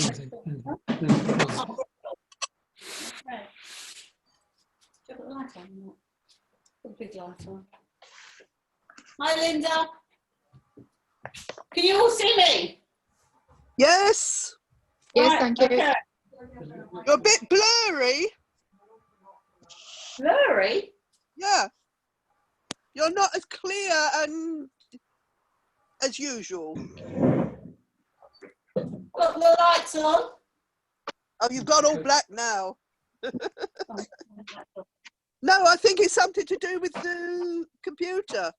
Put the light on. Put the big light on. Hi, Linda. Can you all see me? Yes. Yes, Right, thank you. okay. You're a bit blurry. Blurry? Yeah. You're not as clear and as usual. Got the lights on. Oh, you've got all black now. No, I think it's something to do with the computer.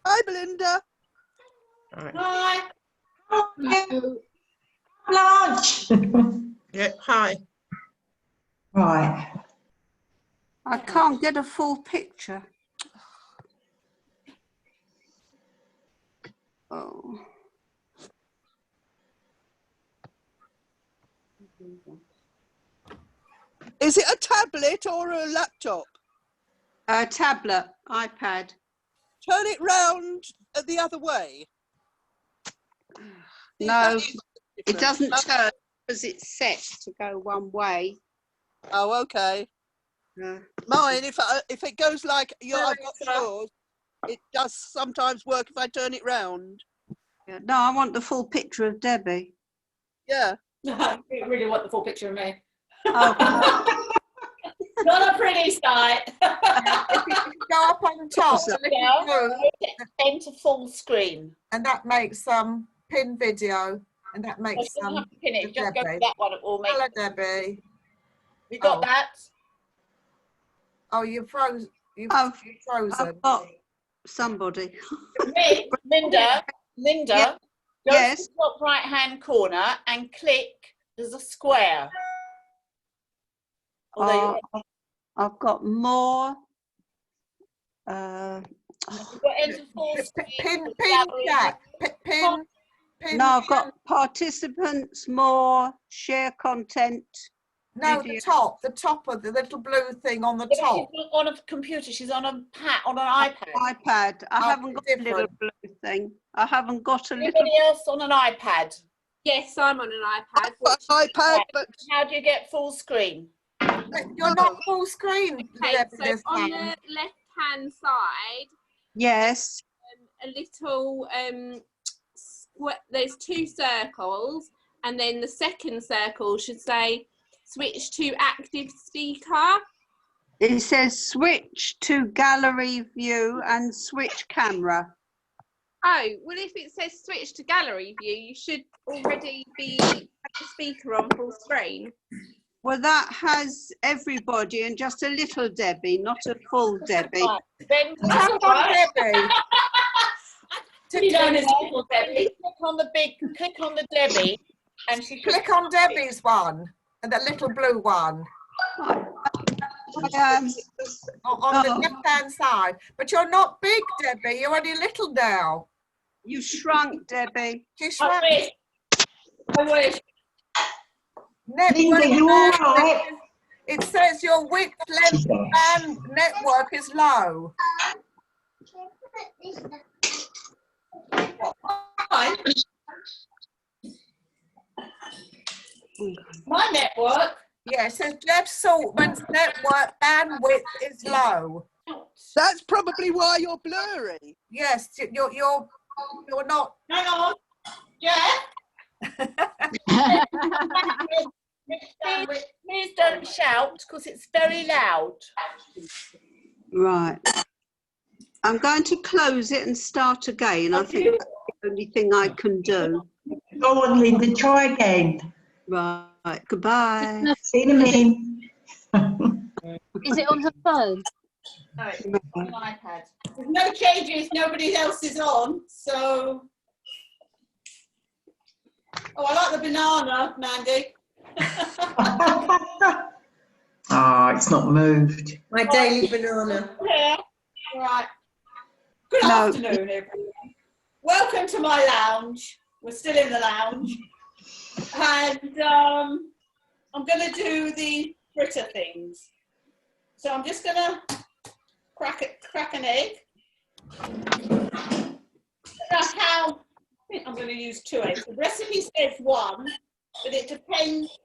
Hi, Belinda. Hi. Hello. Blanche. Yeah, hi. Right. I can't get a full picture. Oh. Is it a tablet or a laptop? A tablet, iPad. Turn it round the other way. No, it doesn't turn because it's set to go one way. Oh, okay. Mine, if it goes like I've got yours, it does sometimes work if I turn it round. Yeah. No, I want the full picture of Debbie. Yeah. I really want the full picture of me. Oh, Not a pretty sight. If you go up on top, the little Yeah. blue, Enter full screen. and that makes pin video, and that You makes don't have to pin it. Just go to Debbie. that one. It will make. Hello, Debbie. You got Oh. that? Oh, you froze. You've I've frozen. I've got somebody. Me, Linda. Yeah. Go Yes. to the top right-hand corner and click. There's a square. Although I've got more. you've got enter full screen. Pin gallery. chat. Pin. No, I've got participants, more, share content. No, video. the top of the little blue thing on the Yeah, but top. she's not on a computer. She's on a on an iPad. iPad. I Oh, haven't got a little different. blue thing. I haven't got a little. Anybody else on an iPad? Yes, I'm on an iPad. But iPad, but How do you get full screen? You're not full screen. Okay, Debbie, so this on time. the left-hand side, Yes. a little there's two circles, and then the second circle should say switch to active speaker. It says switch to gallery view and switch camera. Oh, well, if it says switch to gallery view, you should already be have the speaker on full screen. Well, that has everybody and just a little Debbie, not a full Debbie. Right. Then Tap on Debbie. you know, little Debbie. Click on the Debbie, and she should Click on Debbie's one, and the little blue one on the left-hand side. But you're not big, Debbie. You're only little now. You shrunk, Debbie. She I shrunk. wish. I wish. Linda, you all right? It says your width, length, and network is low. Fine. My network. Yeah, it says Jeff Saltman's network bandwidth is low. that's probably why you're blurry. Yes, you're not. Hang on. Jeff. Please don't shout because it's very loud. Right. I'm going to close it and start again. I think that's the only thing I can do. Go on, Linda, try again. Right. Goodbye. See you in a minute. Is it on her phone? No, it's on an iPad. There's no changes, nobody else is on, so. Oh, I like the banana, Mandy. Ah, it's not moved. My daily banana. Yeah. Right. Good No. afternoon, everyone. Welcome to my lounge. We're still in the lounge. And I'm going to do the fritter things. So I'm just going to crack an egg. That's how, I think I'm going to use 2 eggs. The recipe says 1, but it depends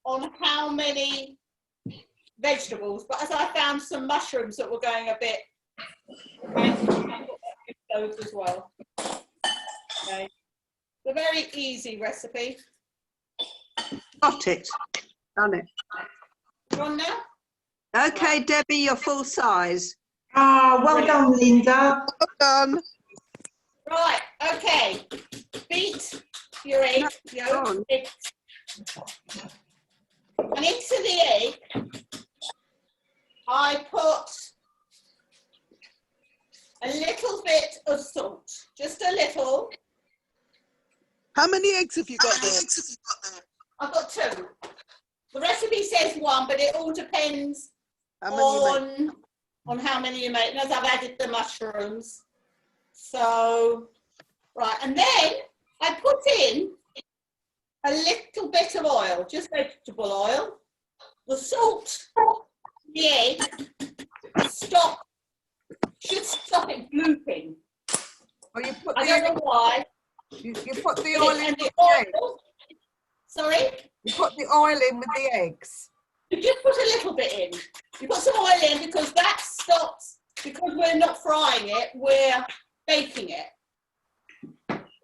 on how many vegetables. But as I found some mushrooms that were going a bit, those as well. Okay. It's a very easy recipe. Got it. Done it. You on now? Okay, Debbie, you're full size. Ah, well done, Linda. Done. Right, okay. Beat your egg yolk. on. And into the egg, I put a little bit of salt, just a little. How many eggs have you got there? I've got 2. The recipe says 1, but it all depends How many you make? on how many you make. And as I've added the mushrooms. So, right, and then I put in a little bit of oil, just vegetable oil. The salt, the egg, should stop it glooping. Well, you put I don't know why. you put the oil in And with the the eggs. oil, sorry? You put the oil in with the eggs. You just put a little bit in. You put some oil in because that stops, because we're not frying it, we're baking it.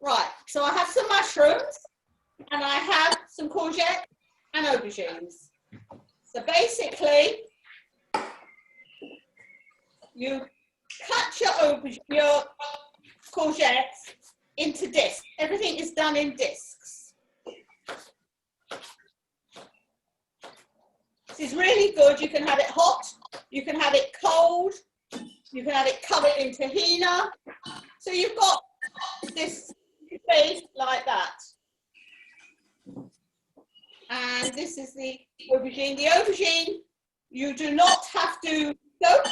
Right, so I have some mushrooms and I have some courgette and aubergines. So basically, you cut your courgettes into discs. Everything is done in discs. This is really good. You can have it hot, you can have it cold, you can have it covered in tahina. So you've got this base like that. And this is the aubergine. The aubergine, you do not have to soak.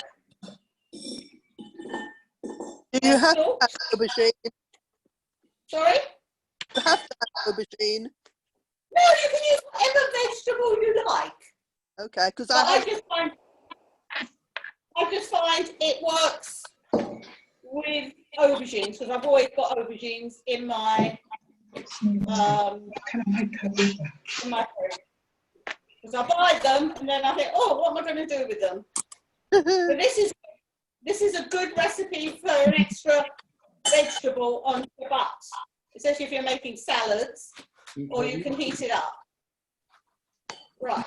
Do you have to have aubergine? Sorry? You have to have aubergine. No, you can use whatever vegetable you like. Okay, because But I just find it works with aubergines because I've always got aubergines in my Can I make a bigger? in my fridge. Because I buy them and then I think, oh, what am I going to do with them? But this is a good recipe for an extra vegetable on your butt, especially if you're making salads, or you can heat it up. Right.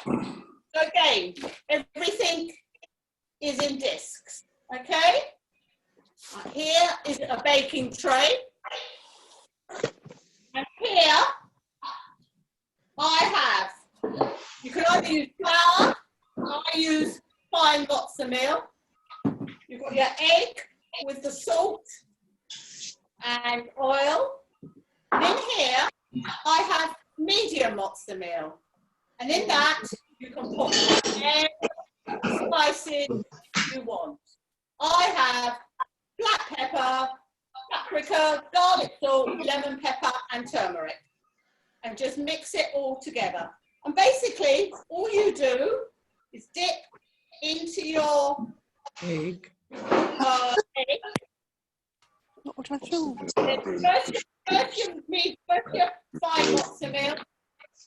So again, everything is in discs. Okay. Here is a baking tray, and here I have. You can either use flour. I use fine matzo meal. You've got your egg with the salt and oil. And in here, I have medium matzo meal. And in that, you can put whatever spices you want. I have black pepper, paprika, garlic salt, lemon pepper, and turmeric. And just mix it all together. And basically, all you do is dip into your Egg. egg. not what I thought. First your fine matzo meal,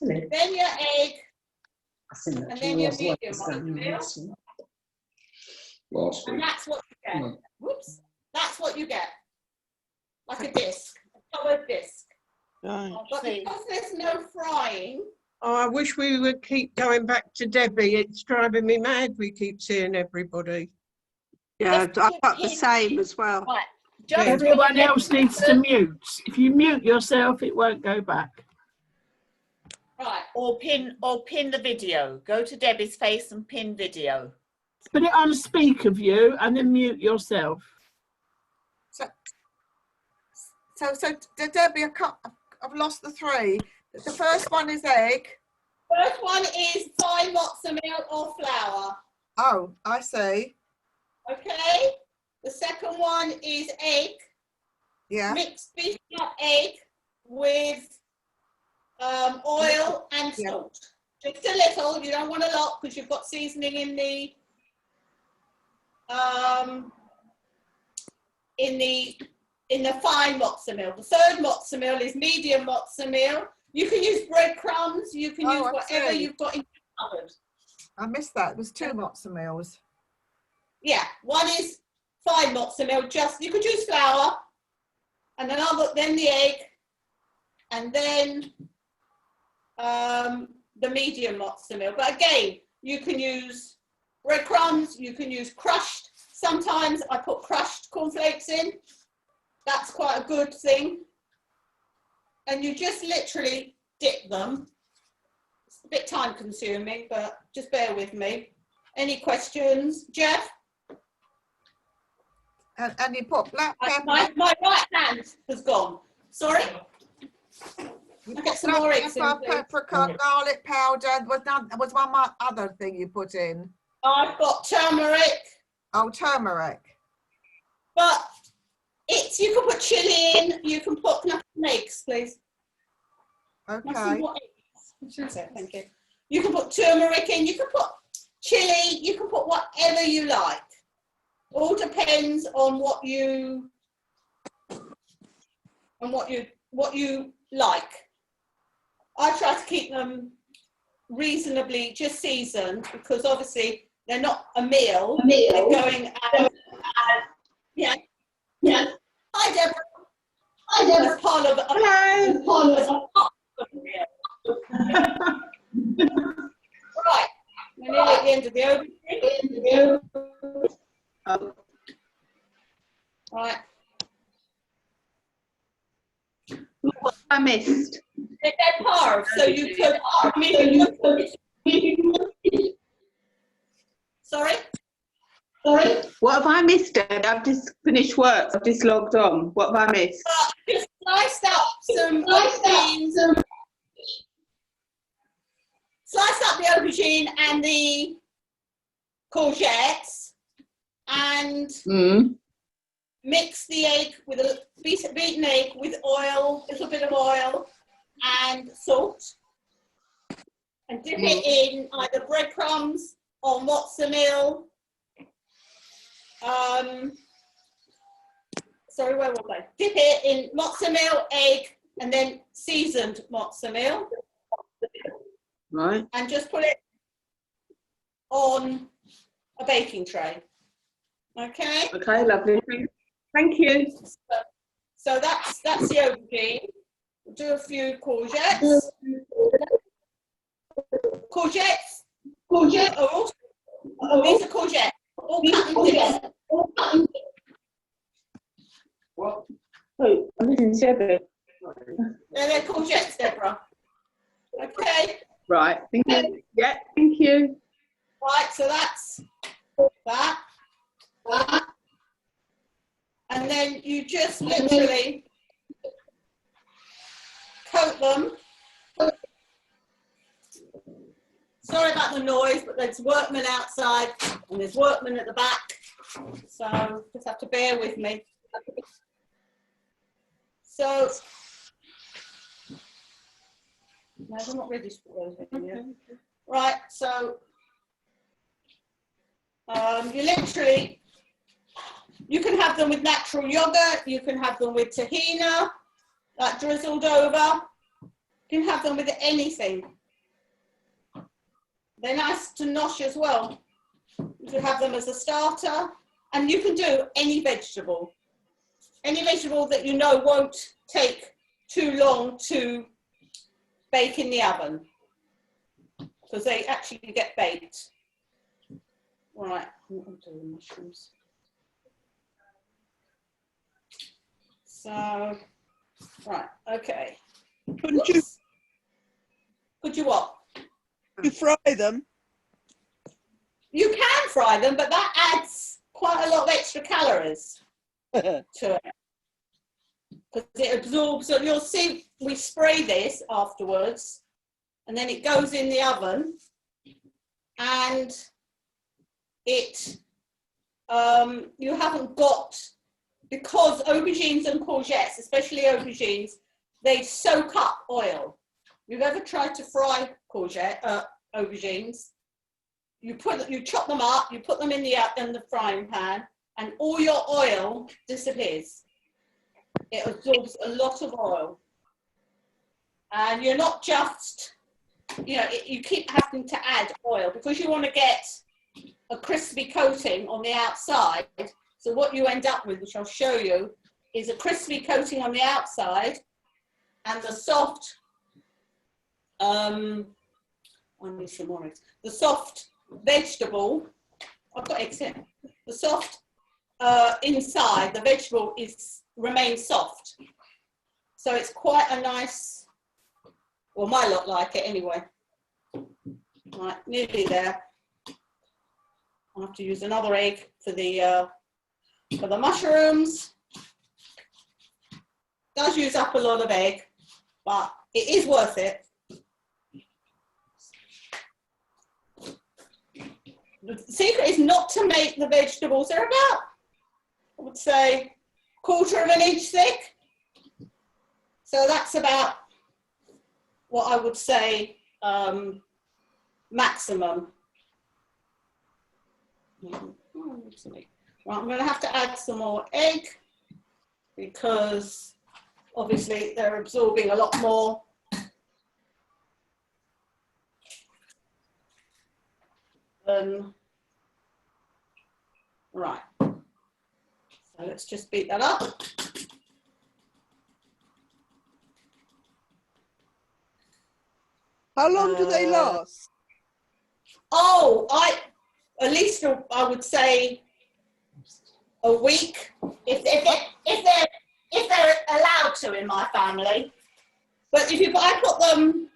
then your egg, and then your medium matzo meal. And that's what you get. Whoops. That's what you get. Like a disc, a covered disc. Right. But because there's no frying, Oh, I wish we would keep going back to Debbie. It's driving me mad. We keep seeing everybody. Yeah, I've got the same as well. right, just Everyone else needs to mute. If you mute yourself, it won't go back. right. Or pin the video. Go to Debbie's face and pin video. Put it on speaker view and then mute yourself. So Debbie, I've lost the 3. The first one is egg. First one is fine matzo meal or flour. Oh, I see. Okay. The second one is egg. Yeah. Beaten up egg with oil and Yeah. salt. Just a little. You don't want a lot because you've got seasoning in the in the fine mozza meal. The third mozza meal is medium mozza meal. You can use breadcrumbs. You can use I whatever see. you've got in your cupboard. I missed that. It was 2 mozza meals. Yeah, one is fine mozza meal. Just you could use flour, and then the egg, and then the medium mozza meal. But again, you can use breadcrumbs. You can use crushed. Sometimes I put crushed cornflakes in. That's quite a good thing. And you just literally dip them. It's a bit time consuming, but just bear with me. Any questions? Jeff? And you put black pepper. My right hand has gone. Sorry? You I'll put get some more black eggs in, pepper, please. paprika, garlic powder. There was one more other thing you put in. I've got turmeric, Oh, turmeric. but you can put chili in, you can put eggs, please. Okay. Thank you. You can put turmeric in, you can put chili, you can put whatever you like. All depends on what you like. I try to keep them reasonably just seasoned because obviously they're not a meal. They're going out. Yeah. Hi, Deborah. As part of a meal. Right. We're nearly at the end of the aubergine. Right. What I missed? They're carved, so you could. Sorry? What have I missed, Dad? I've just finished work. I've just logged on. What have I missed? Just sliced up some beans. Slice up the aubergine and the courgettes and mix the egg with a beaten egg with oil, a little bit of oil and salt, and dip it in either breadcrumbs or mozza meal. Sorry, where was I? Dip it in mozza meal, egg, and then seasoned mozza meal. Right. And just put it on a baking tray. Okay? Okay, lovely. Thank you. So that's the aubergine. We'll do a few courgettes. Courgettes. Oh, these are courgettes. All cut in this. What? Oh, I didn't say that. They're courgettes, Deborah. Okay. Right. Thank you. Yeah, thank you. Right, so that's that. And then you just literally coat them. Sorry about the noise, but there's workmen outside and there's workmen at the back. So just have to bear with me. So, no, they're not ready to put those in yet. Right, so you literally, you can have them with natural yogurt, you can have them with tahina, like drizzled over. You can have them with anything. They're nice to nosh as well. You can have them as a starter, and you can do any vegetable that you know won't take too long to bake in the oven, because they actually get baked. Right, I'm doing mushrooms. So, right, okay. Could you what? You fry them? You can fry them, but that adds quite a lot of extra calories to it. Because it absorbs, so you'll see we spray this afterwards, and then it goes in the oven, and it, you haven't got, because aubergines and courgettes, especially aubergines, they soak up oil. You've ever tried to fry aubergines? You chop them up, you put them in the frying pan, and all your oil disappears. It absorbs a lot of oil. And you're not just, you know, you keep having to add oil because you want to get a crispy coating on the outside. So what you end up with, which I'll show you, is a crispy coating on the outside and the soft, I need some more eggs. The soft vegetable, I've got eggs here. The soft inside, the vegetable remains soft. So it's quite a nice, well, my lot like it anyway. Right, nearly there. I'll have to use another egg for the mushrooms. Does use up a lot of egg, but it is worth it. The secret is not to make the vegetables, they're about, I would say, 1/4 inch thick. So that's about what I would say maximum. Right, I'm going to have to add some more egg because obviously they're absorbing a lot more. Right, so let's just beat that up. How long do they last? Oh, at least I would say a week, if they're allowed to in my family. But I put them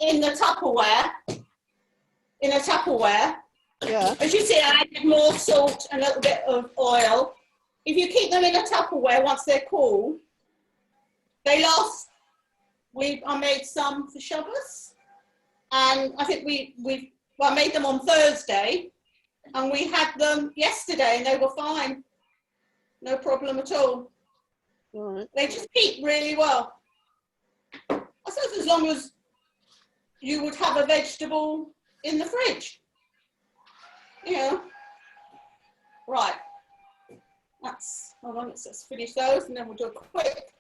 in the Tupperware. Yeah. As you see, I added more salt and a little bit of oil. If you keep them in a Tupperware once they're cool, they last. I made some for Shabbos, and I think I made them on Thursday, and we had them yesterday, and they were fine. No problem at all. Right. They just keep really well. I suppose as long as you would have a vegetable in the fridge. Yeah. Right. Hold on, let's finish those, and then we'll do a quick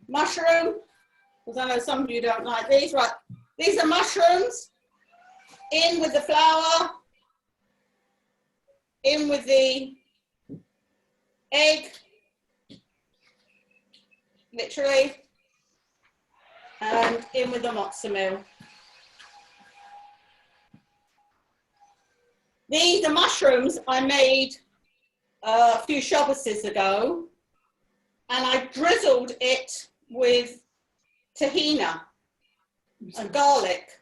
mushroom, because I know some of you don't like these. Right. These are mushrooms. In with the flour, in with the egg, literally, and in with the matzo meal. The mushrooms I made a few Shabboses ago, and I drizzled it with tahina and garlic.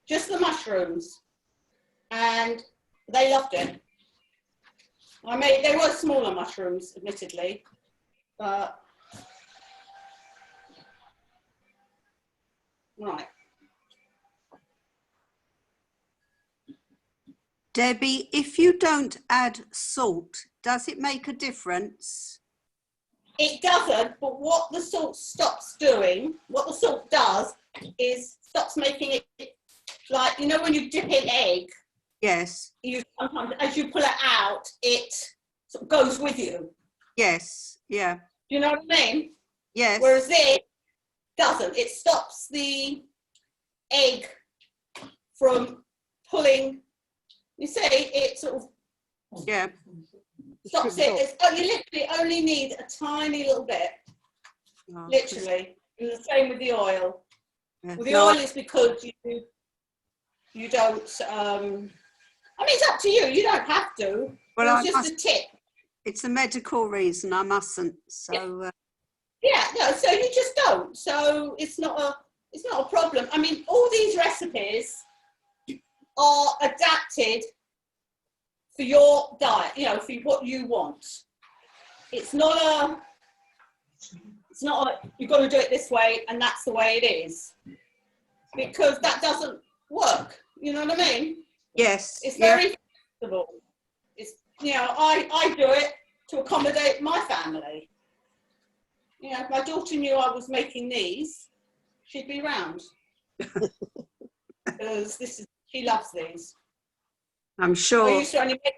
Just the mushrooms, and they loved it. They were smaller mushrooms, admittedly, but right. Debbie, if you don't add salt, does it make a difference? It doesn't, but what the salt does is stops making it. Like, you know, when you dip in egg, Yes. Sometimes, as you pull it out, it sort of goes with you. Yes. Yeah. Do you know what I mean? Yes. Whereas this doesn't. It stops the egg from pulling. You see, it sort of stops it. You literally only need a tiny little bit. Oh, literally. And the same with the oil. Yeah. Well, the oil is because you don't, I mean, it's up to you. You don't have to. Well, it's just a tip. It's a medical reason. I mustn't. So. Yeah, no, so you just don't. So it's not a problem. I mean, all these recipes are adapted for your diet, you know, for what you want. It's not you've got to do it this way and that's the way it is. Because that doesn't work. You know what I mean? Yes. It's very flexible. It's, you know, I do it to accommodate my family. You know, if my daughter knew I was making these, she'd be round. Because she loves these. I'm sure. I used to only make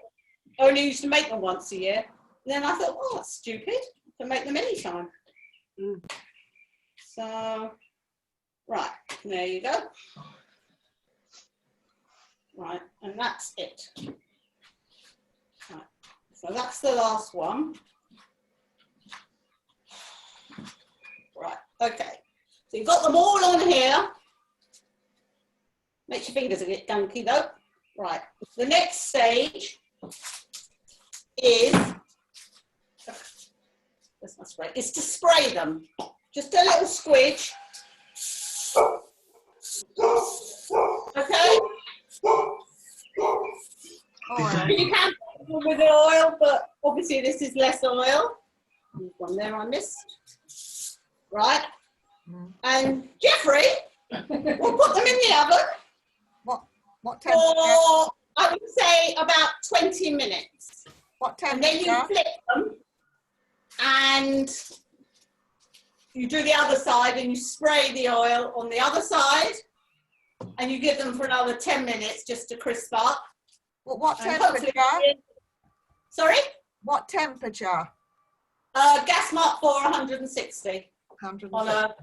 only used to make them once a year. And then I thought, oh, that's stupid. I can make them anytime. So, right, there you go. Right, and that's it. Right, so that's the last one. Right, okay. So you've got them all on here. Makes your fingers a bit gunky though. Right, the next stage is, that's my spray, is to spray them. Just a little squidge. Okay? You can put them with the oil, but obviously this is less oil. There's one there I missed. Right? And Jeffrey, we'll put them in the oven. What temperature? For, I would say about 20 minutes. What temperature? And then you flip them and you do the other side and you spray the oil on the other side and you give them for another 10 minutes just to crisp up. Well, what And temperature? Sorry? What temperature? Gas mark for 160 on a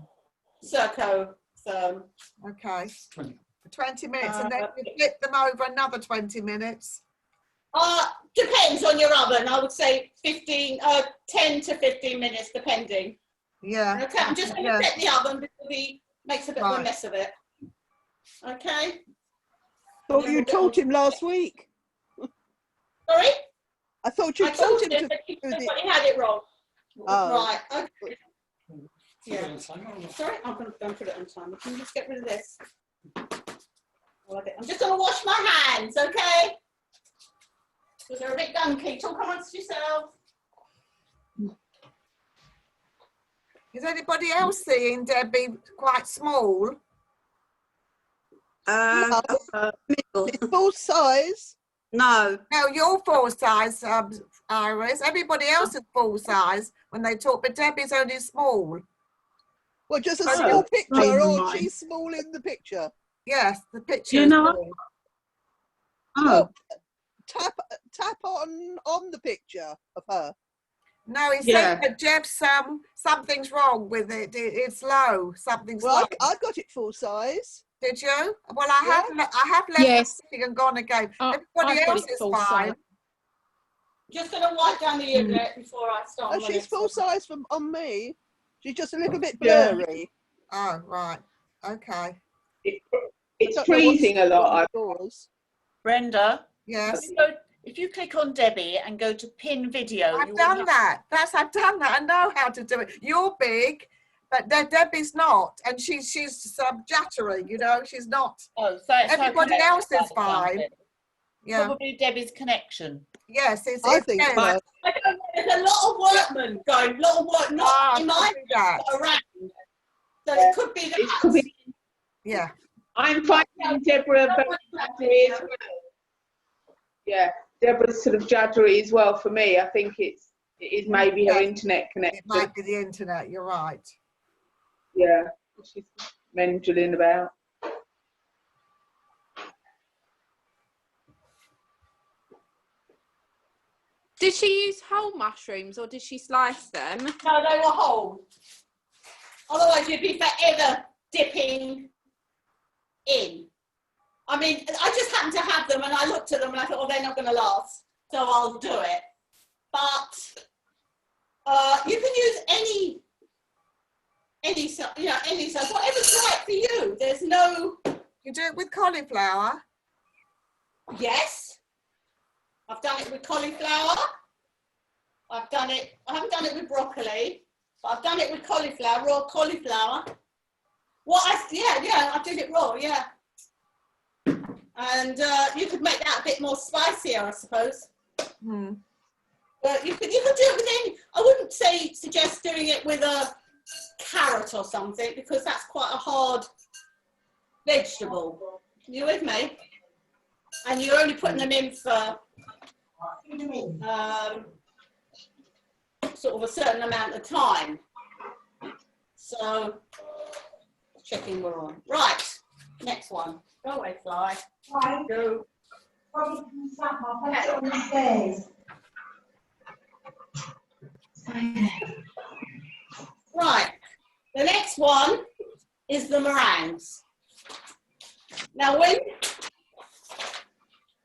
Serco therm. Okay. For 20 minutes, and then you flip them over another 20 minutes. Depends on your oven. I would say 10 to 15 minutes, depending. Yeah. Okay, I'm just going to set the oven because he makes a bit of a mess of it. Okay. Thought you taught him last week. Sorry? I thought you I taught him to but he do the. had it wrong. Oh. Right. Okay. Yeah. Sorry, I'm going to put it on timer. Can you just get rid of this? I'm just going to wash my hands, okay? Because they're a bit gunky. Talk amongst yourselves. Is anybody else seeing Debbie quite small? It's full size. No. No, you're full size, Iris. Everybody else is full size when they talk, but Debbie's only small. Well, just a small picture, or she's small in the picture. Yes, the picture. You know. Oh. Tap on the picture of her. No, he's saying that Jeff's something's wrong with it. It's low. Something's Well, low. I got it full size. Did you? Well, I have left the and gone again. Everybody else is fine. Just going to wipe down the unit before I start. Oh, she's full size on me. She's just a little bit blurry. Oh, right. Okay. It's freezing a lot. Brenda? Yes. If you click on Debbie and go to pin video. I've done that. I've done that. I know how to do it. You're big, but Debbie's not. And she's jattery, you know, she's not. Oh, so everybody else is fine. Yeah. Probably Debbie's connection. Yes, it's I think so. There's a lot of workmen going, a lot of work, not in my but around. So it could be that. It could be. Yeah. I'm finding Deborah very juddery as well. Yeah, Deborah's sort of juddery as well for me. I think it is maybe her internet connection. It might be the internet, you're right. Yeah, she's mentioning about. Did she use whole mushrooms or did she slice them? No, they were whole. Otherwise, you'd be forever dipping in. I mean, I just happened to have them and I looked at them and I thought, oh, they're not going to last, so I'll do it. But you can use any size, whatever's right for you. There's no. You do it with cauliflower? Yes. I've done it with cauliflower. I haven't done it with broccoli, but I've done it with cauliflower, raw cauliflower. I did it raw, yeah. And you could make that a bit more spicier, I suppose. But you could do it with any. I wouldn't suggest doing it with a carrot or something because that's quite a hard vegetable. You with me? And you're only putting them in for sort of a certain amount of time. So, checking we're on. Right, next one. Go away, fly. Go. Right. The next one is the meringues. Now,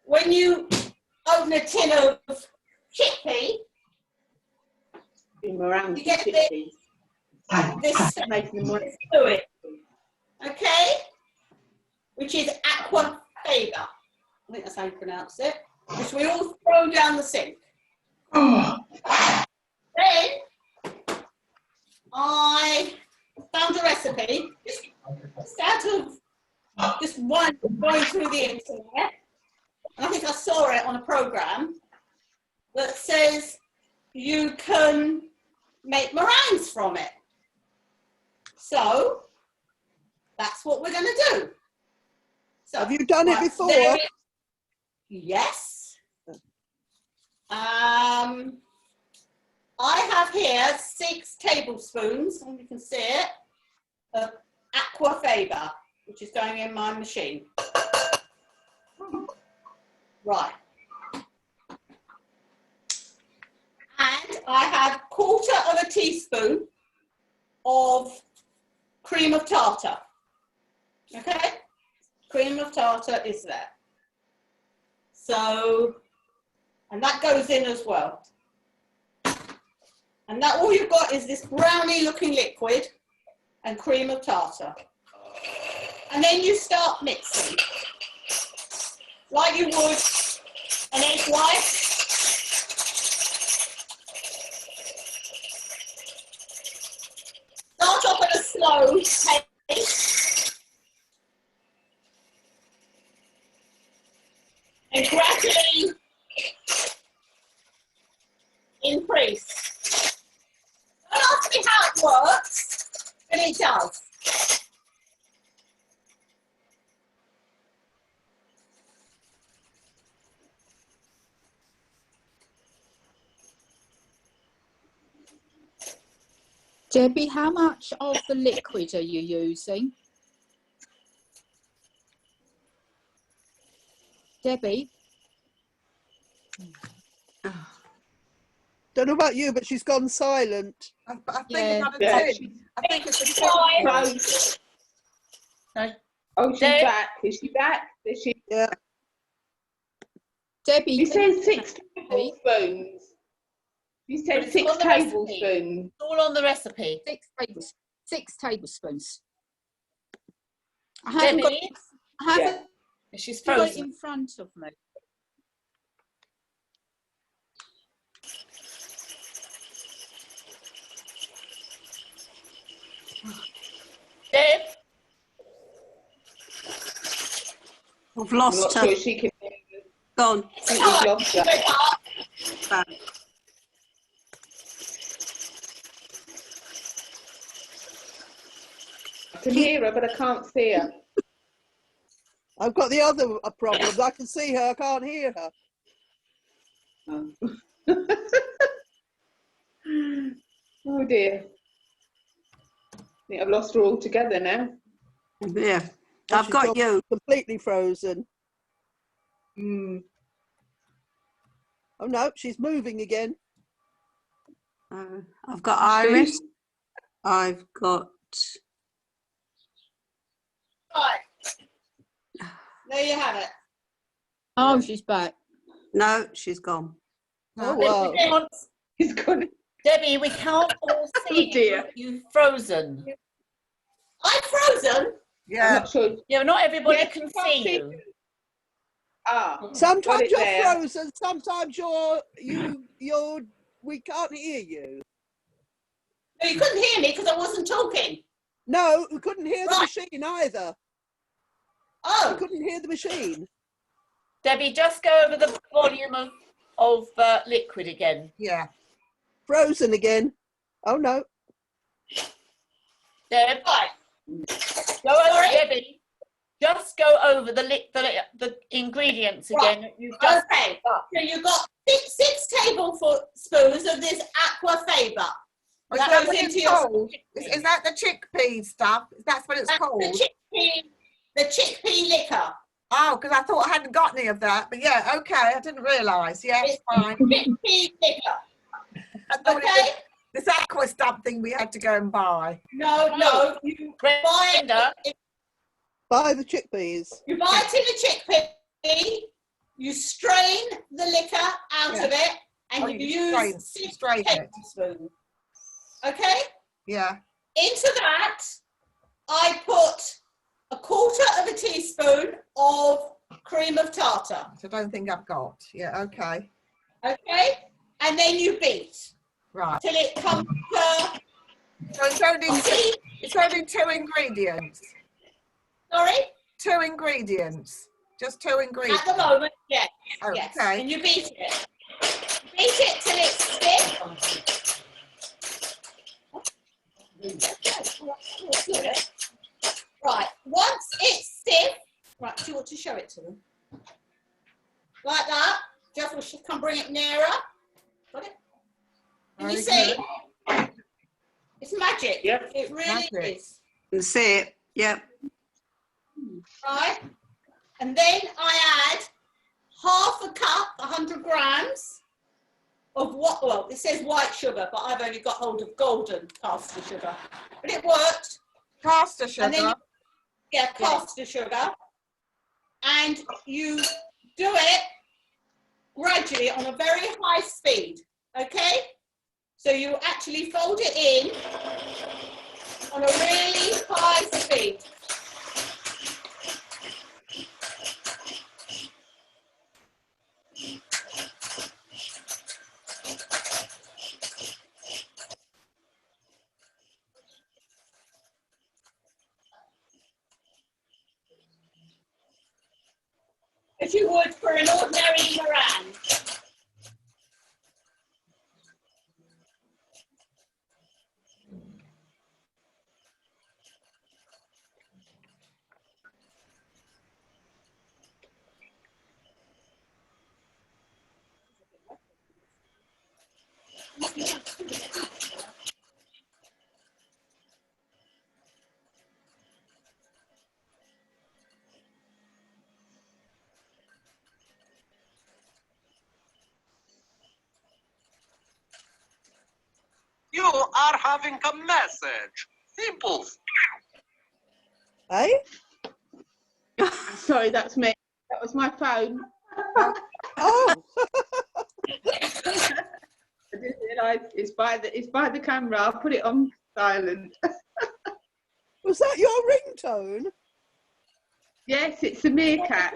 when you open a tin of chickpea, Meringue you get chickpeas. this Making them fluid, okay, which is aqua faber. I think that's how you pronounce it, which we all throw down the sink. Then I found a recipe just out of just one going through the internet, and I think I saw it on a program that says you can make meringues from it. So that's what we're going to do. So, have you done it before? Yes. I have here 6 tablespoons, and you can see it, of aqua faber, which is going in my machine. Right. And I have 1/4 of a teaspoon of cream of tartar. Okay? Cream of tartar is there. So, and that goes in as well. And that all you've got is this brownie looking liquid and cream of tartar. And then you start mixing. Like you would an egg white. Start off at a slow pace. And gradually increase. Don't ask me how it works, but it does. Debbie, how much of the liquid are you using? Debbie? Don't know about you, but she's gone silent. I think Yeah. about a tin. I think it's a tin. Oh, she's back. Is she back? Is she? Yeah. Debbie, You said 6 tablespoons. You said 6 tablespoons. It's all on the recipe. 6 tablespoons. I haven't got, Debbie? I haven't She's got it frozen. in front of me. Deb? I've I'm lost not her. sure she can. Gone. I think we've lost her. Back. I can hear her, but I can't see her. I've got the other problem. I can see her, I can't hear her. Oh dear. I think I've lost her altogether now. Yeah. I've She's got gone you. completely frozen. Mm. Oh no, she's moving again. I've got Iris. I've got. Right. There you have it. Oh, she's back. No, she's gone. Oh Debbie, wow. She's gone. Debbie, we can't all see dear. you. You've frozen. I'm frozen. I'm Yeah. not sure. Yeah, not everybody Yeah, can can't see see you. Ah. got Sometimes it you're there. frozen, sometimes we can't hear you. No, you couldn't hear me because I wasn't talking. No, we couldn't hear the Right. machine either. We Oh, couldn't hear the machine. Debbie, just go over the volume of liquid again. Yeah. Frozen again. Oh no. Deb, right. go over, Sorry? Debbie. Just go over the ingredients again. Right. You've just Okay. So you've got six tablespoons of this aqua faber. Is That that goes what into it's your called? Is that the chickpea stuff? That's what it's That's called. the chickpea liquor. Oh, because I thought I hadn't got any of that. But yeah, okay, I didn't realise. Yeah, it's fine. Chickpea liquor. I thought Okay? it was this aqua stump thing we had to go and buy. No, you buy it. Buy the chickpeas. You buy a tin of chickpea, you strain the liquor out of it, and you use 6 tablespoons. Okay? Yeah. Into that, I put a 1/4 teaspoon of cream of tartar. I don't think I've got. Yeah, okay. Okay? And then you beat. Right. Till it comes to... So it's only 2 ingredients. Sorry? 2 ingredients. Just 2 ingredients. At the moment, yes. Oh, yes. okay. And you beat it. Beat it till it's stiff. Right. Once it's stiff, right, do you want to show it to them? Like that. Jeff will come bring it nearer. Got it? Can you see? It's magic. Yep. It really is. You can see it. Yep. Right. And then I add 1/2 cup, 100 grams of what? Well, it says white sugar, but I've only got hold of golden caster sugar. But it worked. Caster sugar. And then caster sugar. And you do it gradually on a very high speed. Okay? So you actually fold it in on a really high speed. As you would for an ordinary meringue. You are having a message. Simple. Hey? Sorry, that's me. That was my phone. Oh. I didn't realise it's by the camera. I'll put it on silent. Was that your ringtone? Yes, it's a meerkat.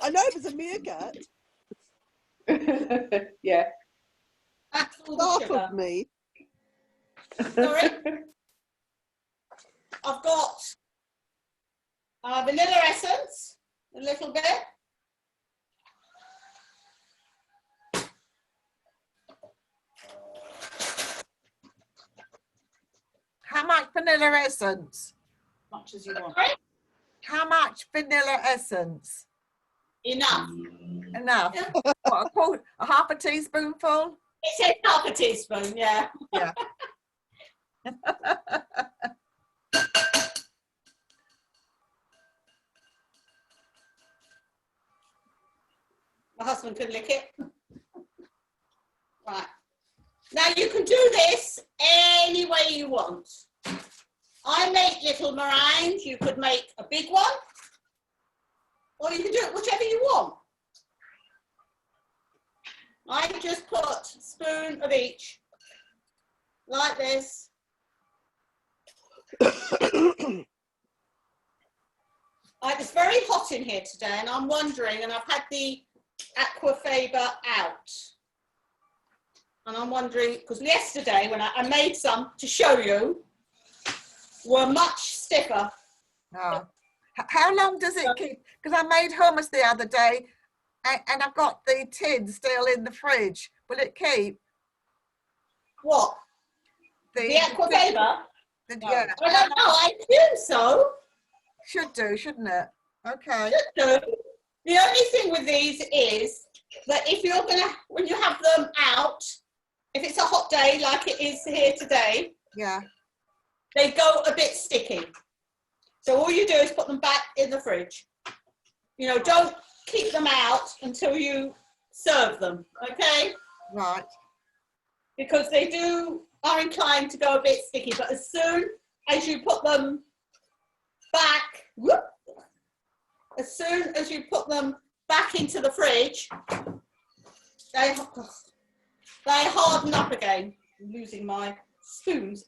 I know it was a meerkat. Yeah. That's all the Laugh sugar. at me. Sorry? I've got vanilla essence, a little bit. How much vanilla essence? Much as you want. How much vanilla essence? Enough. Enough. What, a 1/2 teaspoonful? It says 1/2 teaspoon, yeah. Yeah. My husband could lick it. Right. Now you can do this any way you want. I make little meringues. You could make a big one, or you can do it whichever you want. I just put a spoon of each, like this. It's very hot in here today, and I'm wondering, and I've had the Aquafaba out. And I'm wondering, because yesterday when I made some to show you, were much stiffer. Oh. How long does it keep? Because I made hummus the other day and I've got the tin still in the fridge. Will it keep? What? The Aquafaba? Yeah. I don't know, I assume so. Should do, shouldn't it? Okay. Should do. The only thing with these is that if you're gonna, when you have them out, if it's a hot day like it is here today, yeah, they go a bit sticky. So all you do is put them back in the fridge. You know, don't keep them out until you serve them, okay? Right. Because they are inclined to go a bit sticky, but as soon as you put them back, as soon as you put them back into the fridge, they harden up again. I'm losing my spoons.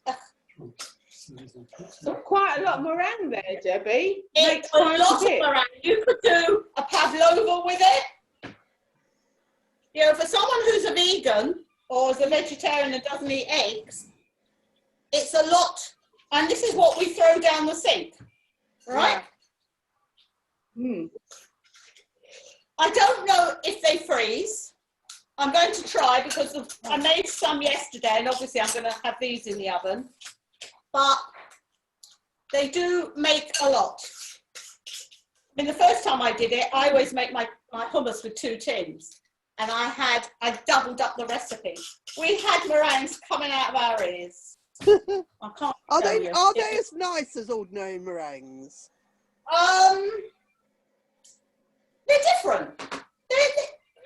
So quite a lot of meringue there, Debbie. It's a lot of meringue. You could do a pavlova with it. You know, for someone who's a vegan or is a vegetarian and doesn't eat eggs, it's a lot. And this is what we throw down the sink, right? I don't know if they freeze. I'm going to try because I made some yesterday, and obviously I'm going to have these in the oven. But they do make a lot. I mean, the first time I did it, I always make my hummus with 2 tins, and I doubled up the recipe. We had meringues coming out of our ears. I can't. Are they as nice as ordinary meringues? They're different.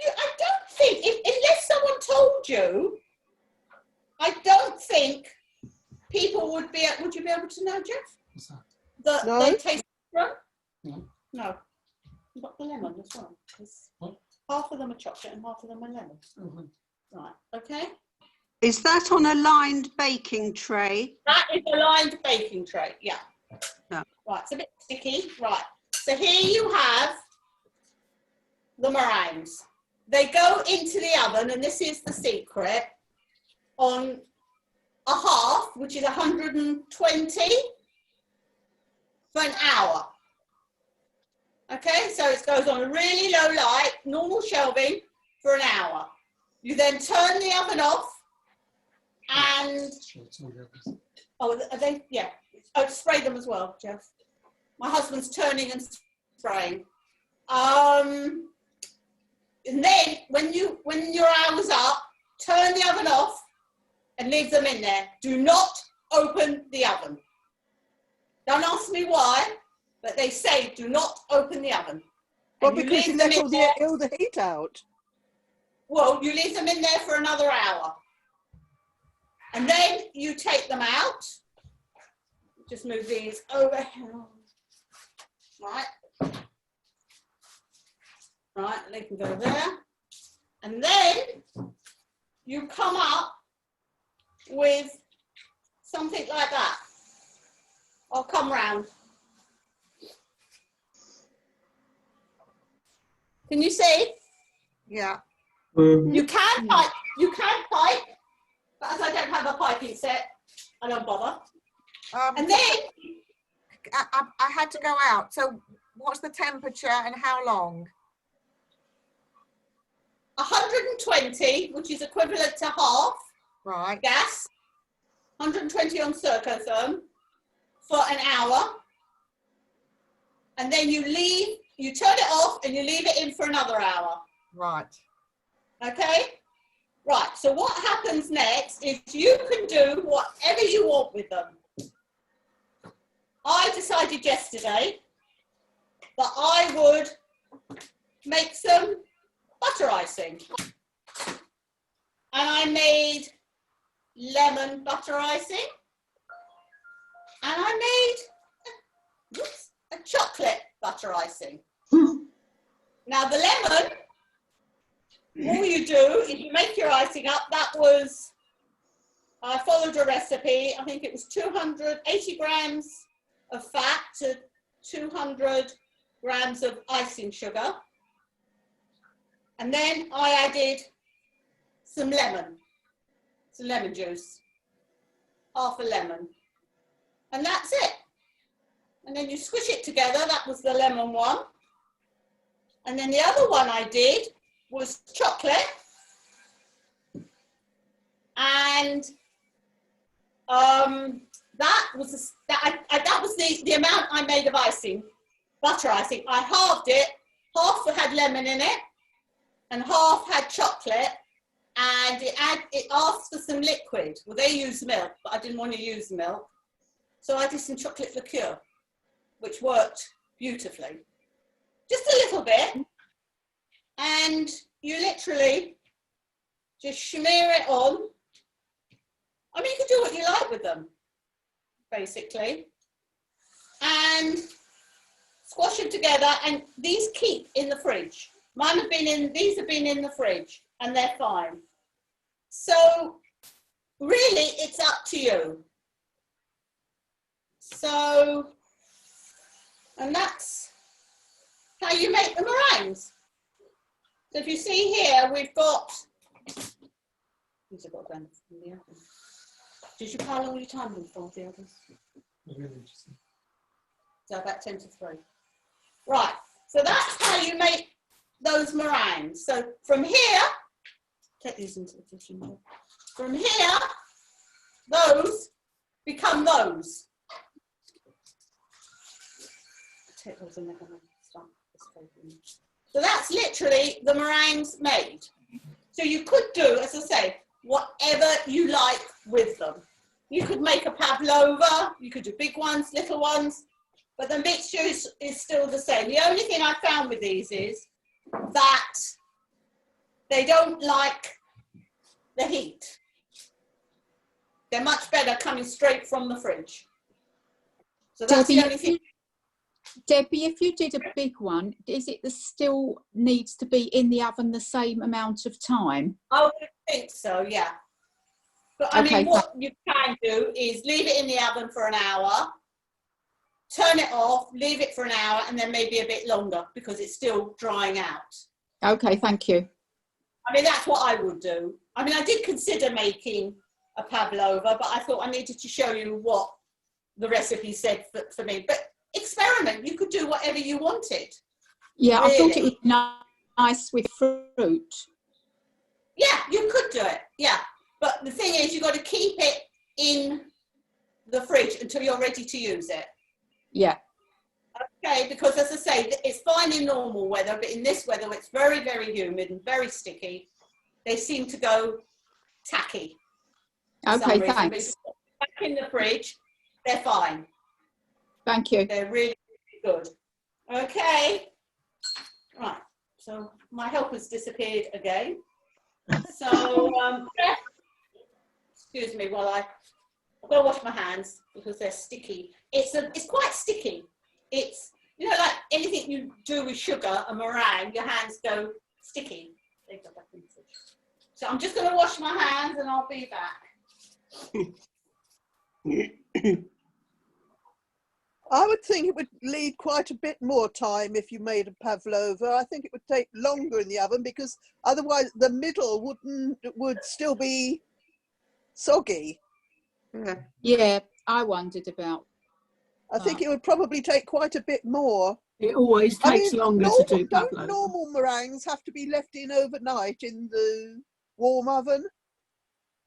I don't think, unless someone told you, I don't think people would you be able to know, Jeff? No. They taste different? No. You've got the lemon as well. 'Cause half of them are chocolate and half of them are lemon. Right, okay. Is that on a lined baking tray? That is a lined baking tray, yeah. Yeah. Right, it's a bit sticky. Right, so here you have the meringues. They go into the oven, and this is the secret, on a half, which is 120 for an hour. Okay, so it goes on a really low light, normal shelving for an hour. You then turn the oven off and, oh, are they, yeah. Oh, spray them as well, Jeff. My husband's turning and spraying. And then when your hour's up, turn the oven off and leave them in there. Do not open the oven. Don't ask me why, but they say do not open the oven. Well, because you let all the heat out. Well, you leave them in there for another hour. And then you take them out. Just move these over. Right. Right, they can go there. And then you come up with something like that. I'll come round. Can you see? Yeah. You can pipe, but as I don't have a piping set, I don't bother. And then I had to go out. So what's the temperature and how long? 120, which is equivalent to half. Right. Gas. 120 on Circotherm for an hour. And then you turn it off and you leave it in for another hour. Right. Okay? Right, so what happens next is you can do whatever you want with them. I decided yesterday that I would make some butter icing. And I made lemon butter icing. And I made a chocolate butter icing. Now the lemon, all you do is you make your icing up. I followed a recipe. I think it was 280 grams of fat to 200 grams of icing sugar. And then I added some lemon juice, half a lemon. And that's it. And then you squish it together. That was the lemon one. And then the other one I did was chocolate. And that was the amount I made of icing, butter icing. I halved it. Half had lemon in it, and half had chocolate. And it asked for some liquid. Well, they used milk, but I didn't want to use milk. So I did some chocolate liqueur, which worked beautifully. just a little bit, and you literally just smear it on. I mean, you can do what you like with them, basically, and squash them together. And these keep in the fridge. Mine have been in. These have been in the fridge, and they're fine. So really, it's up to you. So, and that's how you make the meringues. So if you see here, we've got. These have got to go in the oven. Did you how long you time them for the others? So about 10 to 3. Right. So that's how you make those meringues. So from here, take these into the kitchen. From here, those become those. Take those in there. So that's literally the meringues made. So you could do, as I say, whatever you like with them. You could make a pavlova, you could do big ones, little ones, but the mixture is still the same. The only thing I found with these is that they don't like the heat. They're much better coming straight from the fridge. So that's the only thing. Debbie, if you did a big one, is it still needs to be in the oven the same amount of time? I would think so, yeah. But I mean, what you can do is leave it in the oven for an hour, turn it off, leave it for an hour, and then maybe a bit longer because it's still drying out. Okay, thank you. I mean, that's what I would do. I mean, I did consider making a pavlova, but I thought I needed to show you what the recipe said for me. But experiment, you could do whatever you wanted. Yeah, really. I thought it was nice with fruit. Yeah, you could do it, yeah. But the thing is, you've got to keep it in the fridge until you're ready to use it. Yeah. Okay, because as I say, it's fine in normal weather, but in this weather, it's very, very humid and very sticky. They seem to go tacky. Okay, thanks. Back in the fridge, they're fine. Thank you. They're really, really good. Okay. Right. So my helper's disappeared again. So, excuse me while I've got to wash my hands because they're sticky. It's quite sticky. It's, you know, like anything you do with sugar, a meringue, your hands go sticky. They go back in the fridge. So I'm just going to wash my hands and I'll be back. I would think it would need quite a bit more time if you made a pavlova. I think it would take longer in the oven because otherwise the middle would still be soggy. Yeah, I wondered about. I think it would probably take quite a bit more. It always takes longer to do pavlova. Don't normal meringues have to be left in overnight in the warm oven?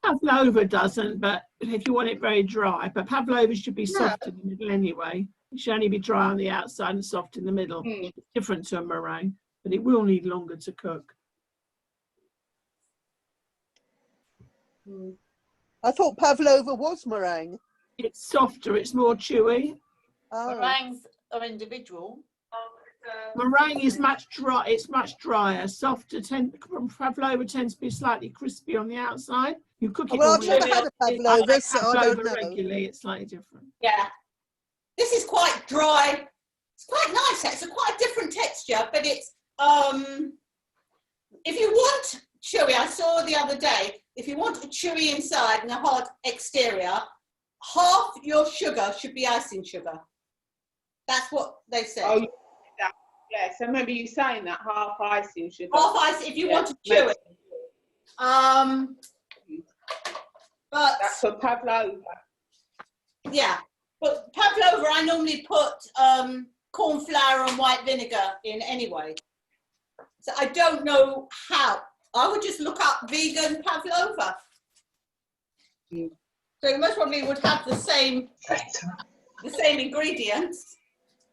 Pavlova doesn't, but if you want it very dry, but pavlova should be soft in the middle anyway. It should only be dry on the outside and soft in the middle. It's different to a meringue, but it will need longer to cook. I thought pavlova was meringue. It's softer, it's more chewy. Meringues are individual. Meringue is much dry. It's much drier, softer. Pavlova tends to be slightly crispy on the outside. You cook it. Well, I've never had a pavlova, so I don't know. Regularly, it's slightly different. Yeah, this is quite dry. It's quite nice. It's quite a different texture, but it's if you want chewy, I saw the other day. If you want a chewy inside and a hard exterior, half your sugar should be icing sugar. That's what they said. Oh, yes, I remember you saying that, half icing sugar. Half ice if you want to chew it. But that's for pavlova. Yeah, but pavlova I normally put corn flour and white vinegar in anyway. So I don't know how. I would just look up vegan pavlova. So you most probably would have the same ingredients.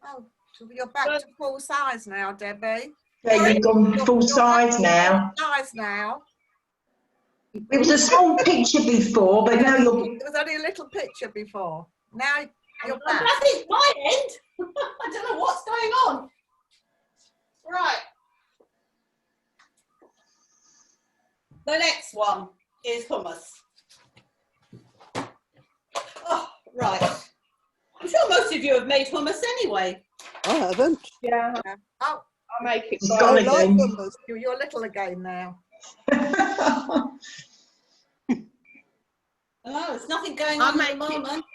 Oh, so you're back to full size now, Debbie. Yeah, you've gone full size now. Size now. It was a small picture before, but now you're. It was only a little picture before. Now you're back. I think my end. I don't know what's going on. Right. The next one is hummus. Oh, right. I'm sure most of you have made hummus anyway. I haven't. Yeah, Oh, I'll make it. It's by gone I like again. hummus. you're little again now. Oh, there's nothing going I'll on at make the it. moment.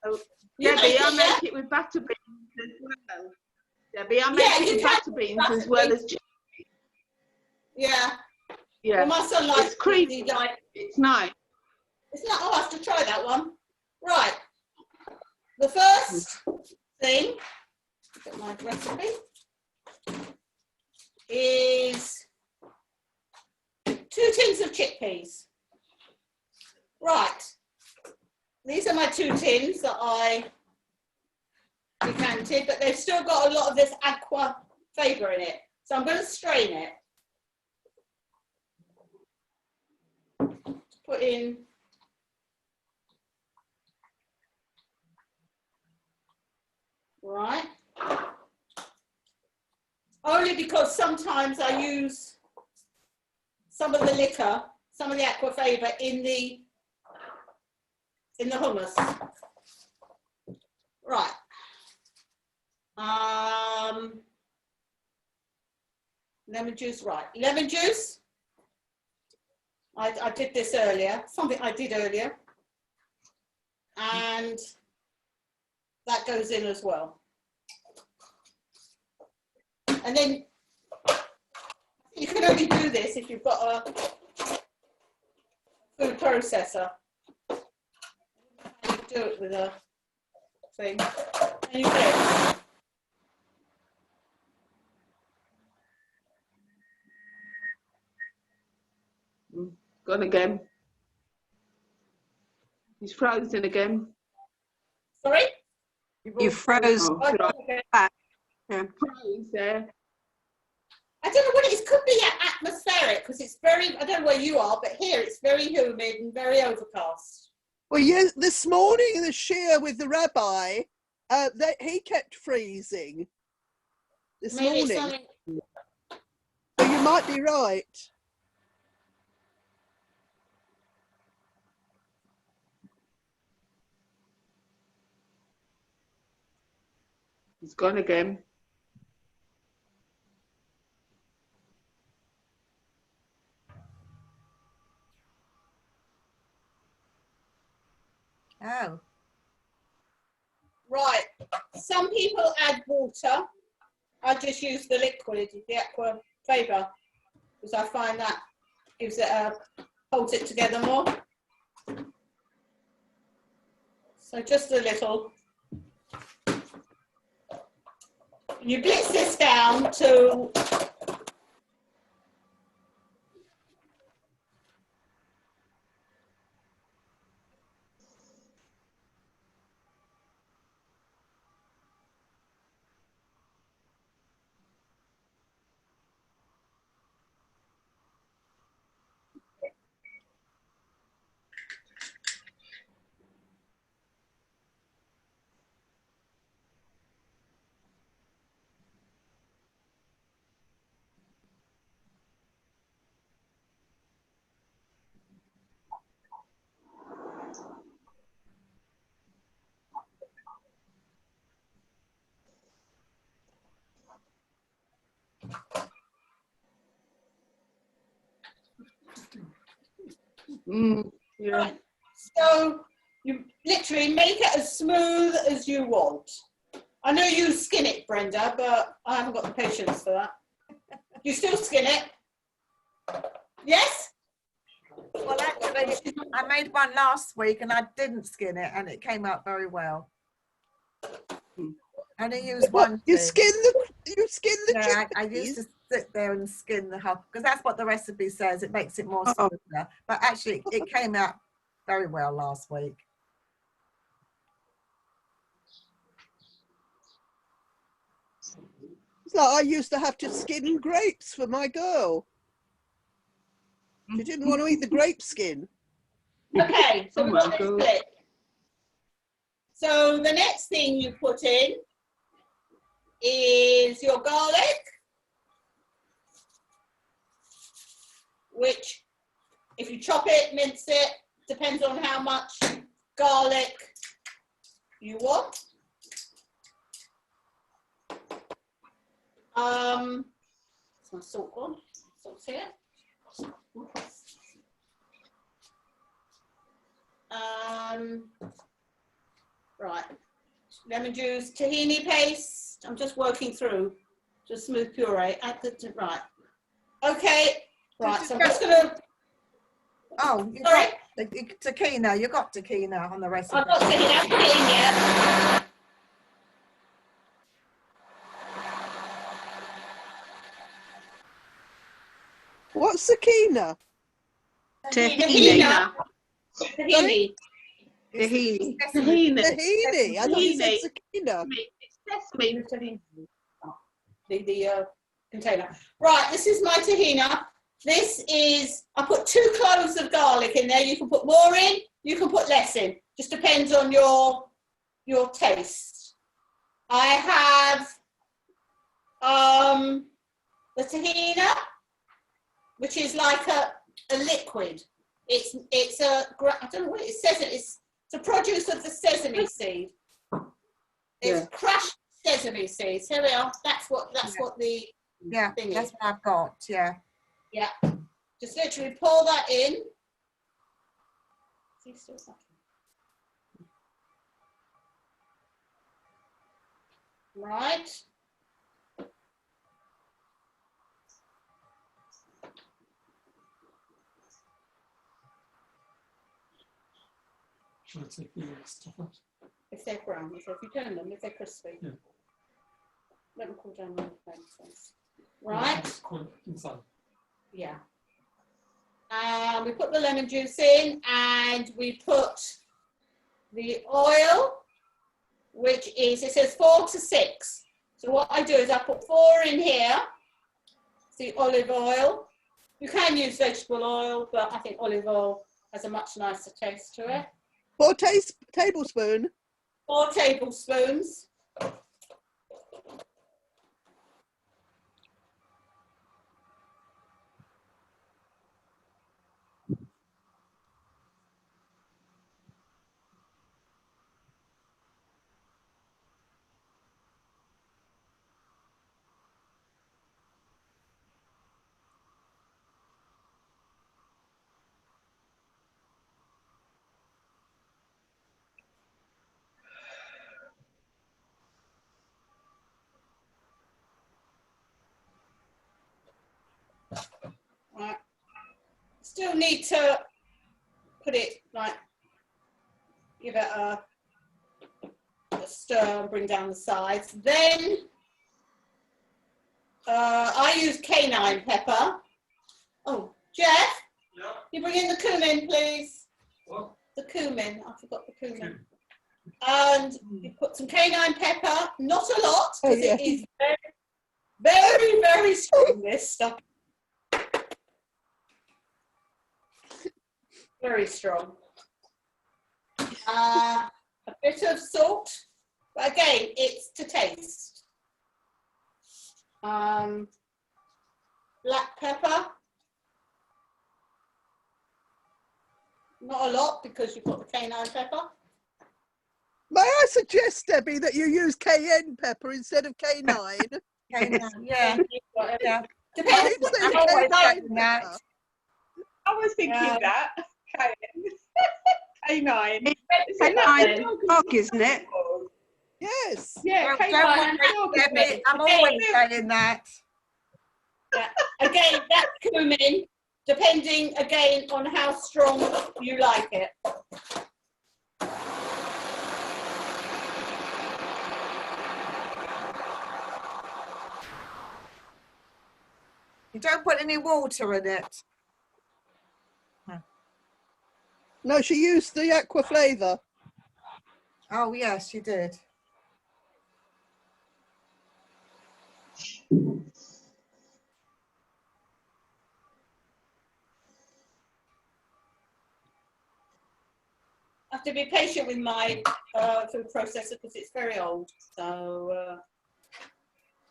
Oh, You Debbie, make I'll it, yeah? make it with butter beans as well. Debbie, I'll Yeah, make it you with can butter beans butter as well beans. as chicken. Yeah. Yeah, Well, my son likes it's creamy. the, like, It's nice. it's not, I'll have to try that one. Right. The first thing, look at my recipe, is 2 tins of chickpeas. Right. These are my 2 tins that I decanted, but they've still got a lot of this aqua favour in it. So I'm going to strain it. Put in right. Only because sometimes I use some of the liquor, some of the aqua favour in the hummus. Right. Lemon juice, right. Lemon juice. I did this earlier, something I did earlier. And that goes in as well. And then you can only do this if you've got a food processor. You do it with a thing. And you do. Gone again. He's frozen again. Sorry? You froze Oh, back. Yeah. froze there. I don't know what it is. Could be atmospheric because it's very, I don't know where you are, but here it's very humid and very overcast. Well, yes, this morning the shir with the rabbi, he kept freezing this Maybe it's morning. something. So you might be right. He's gone again. Oh. Right. Some people add water. I just use the liquid, the aqua favour, because I find that gives it holds it together more. So just a little. You blitz this down to Yeah. right. So you literally make it as smooth as you want. I know you skin it, Brenda, but I haven't got the patience for that. You still skin it? Yes? Well, actually, I made one last week and I didn't skin it and it came out very well. And I used What, one. you thing. skin the Yeah, I chickpeas? used to sit there and skin the whole, because that's what the recipe says. It makes it more Oh. smoother. But actually, it came out very well last week. It's like I used to have to skin grapes for my girl. She didn't want to eat the grape skin. Okay, so Oh we've my got this God. split. So the next thing you put in is your garlic, which if you chop it, mince it, depends on how much garlic you want. It's my salt gone. Salt's here. Right. Lemon juice, tahini paste. I'm just working through. Just smooth puree. Add the right. Okay. Right. So I'm just gonna. Oh, you Sorry. got the tahina. You got tahina on the recipe. I've got tahini. I've put it in yet. What's zucchini? Tahini. Tahini. Tahini. Tahini. I thought you said zucchini. It's sesame. The container. Right, this is my tahina. This is, I put 2 cloves of garlic in there. You can put more in, you can put less in. Just depends on your taste. I have the tahina, which is like a liquid. It's a, I don't know what it says. It's the produce of the sesame seed. It's crushed sesame seeds. Here we are. That's what the thing is. That's what I've got. Yeah. Yeah. Just literally pour that in. Right. Should I take the stuff out? If they're brown, so if you turn them, if they're crispy. Yeah. Let them cool down the first. Right. Inside. Yeah. We put the lemon juice in and we put the oil, which is, it says 4 to 6. So what I do is I put 4 in here. It's the olive oil. You can use vegetable oil, but I think olive oil has a much nicer taste to it. 4 tablespoons. 4 tablespoons. Right. Still need to put it like, give it a stir and bring down the sides. Then I use canine pepper. Oh, Jeff, you bring in the cumin, please. What? The cumin. I forgot the cumin. And you put some canine pepper, not a lot, because it is very, very, very strong, this stuff. Very strong. A bit of salt, but again, it's to taste. Black pepper. Not a lot because you've got the canine pepper. May I suggest, Debbie, that you use cayenne pepper instead of K9? Yeah. Depends. I'm always saying that. I was thinking that. K9. K9 dog, isn't it? Yes. Yeah, Don't K9 worry, Debbie, I'm always saying that. Yeah. Again, that cumin, depending again on how strong you like it. You don't put any water in it. No, she used the aqua flavour. Oh, yes, she did. I have to be patient with my food processor because it's very old. So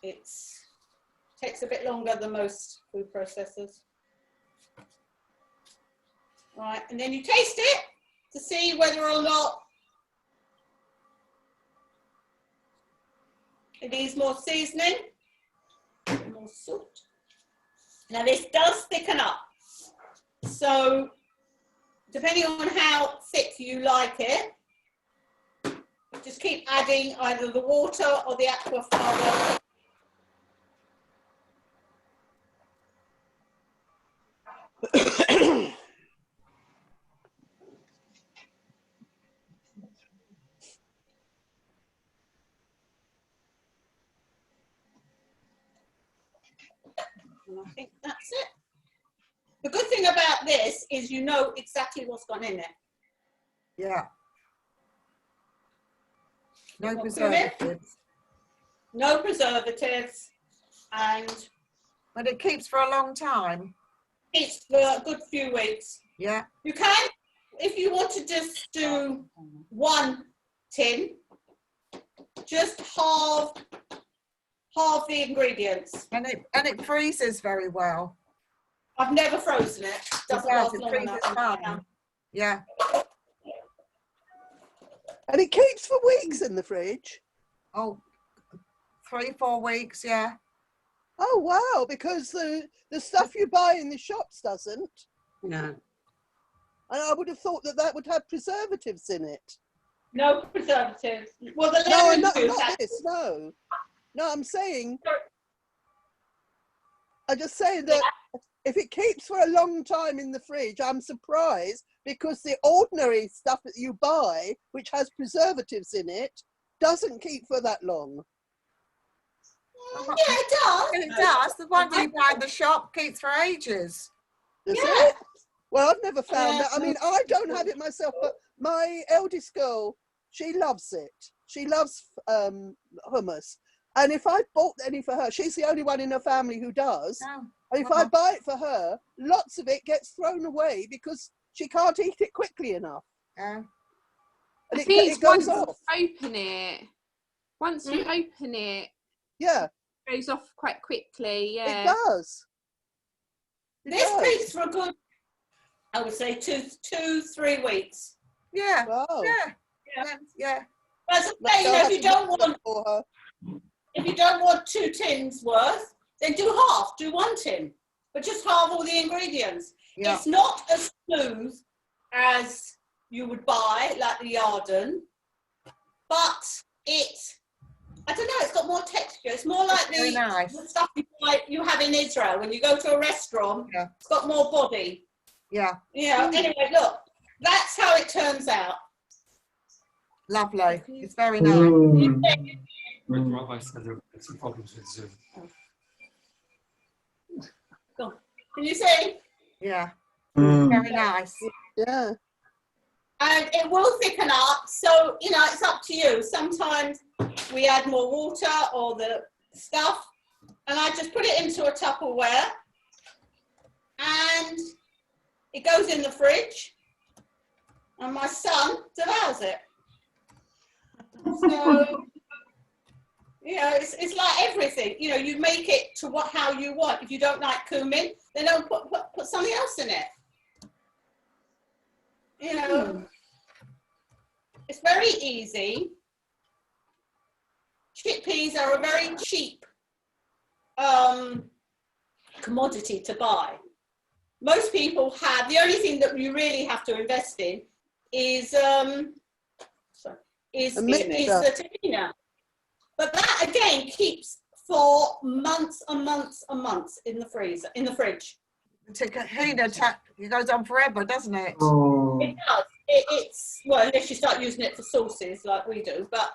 it takes a bit longer than most food processors. Right, and then you taste it to see whether or not it needs more seasoning, more salt. Now this does thicken up, so depending on how thick you like it, just keep adding either the water or the aquafaba. And I think that's it. The good thing about this is you know exactly what's gone in it. Yeah. No Not preservatives. No preservatives, and But it keeps for a long time. it's for a good few weeks. Yeah. You can, if you want to just do 1 tin, just halve the ingredients. And it freezes very well. I've never frozen it. Doesn't It does, last it long freezes enough. fine. Yeah. And it keeps for weeks in the fridge. Oh, 3-4 weeks, yeah. Oh wow! Because the stuff you buy in the shops doesn't. No. And I would have thought that would have preservatives in it. No preservatives. Well, the No, lemon not juice. this. No, no. I'm saying that if it keeps for a long time in the fridge, I'm surprised because the ordinary stuff that you buy, which has preservatives in it, doesn't keep for that long. Yeah, it does. It does. The ones you buy in the shop keeps for ages. Does Yeah. it? Well, I've never found that. I mean, I don't have it myself, but my eldest girl, she loves it. She loves hummus. And if I bought any for her, she's the only one in her family who does. Oh. And if I buy it for her, lots of it gets thrown away because she can't eat it quickly enough. Yeah. And I it think goes once off. you open it, once you open it, Yeah, it goes off quite quickly. Yeah. it does. It This does. keeps for a good, I would say, 2-3 weeks. Yeah. Wow. Yeah. Yeah. Yeah. As I say, you know, I'll if you have don't to look want, for her. if you don't want 2 tins worth, then do half. Do 1 tin, but just halve all the ingredients. Yeah. It's not as smooth as you would buy, like the Yarden, but I don't know, it's got more texture. It's more like Very nice. the stuff you have in Israel. When you go to a restaurant, Yeah. it's got more body. Yeah. You know, anyway, look, that's how it turns out. Lovely. It's very nice. When Rabbi said there were some problems with Zoom. Can you see? Yeah. Very nice. Yeah. And it will thicken up, so, you know, it's up to you. Sometimes we add more water or the stuff, and I just put it into a Tupperware, and it goes in the fridge, and my son devours it. So, you know, it's like everything. You know, you make it to how you want. If you don't like cumin, then don't put something else in it. You know, it's very easy. Chickpeas are a very cheap commodity to buy. Most people have, the only thing that you really have to invest in is the tahina. But that again keeps for months and months and months in the freezer, in the fridge. It goes on forever, doesn't it? It does. It's well, unless you start using it for sauces like we do, but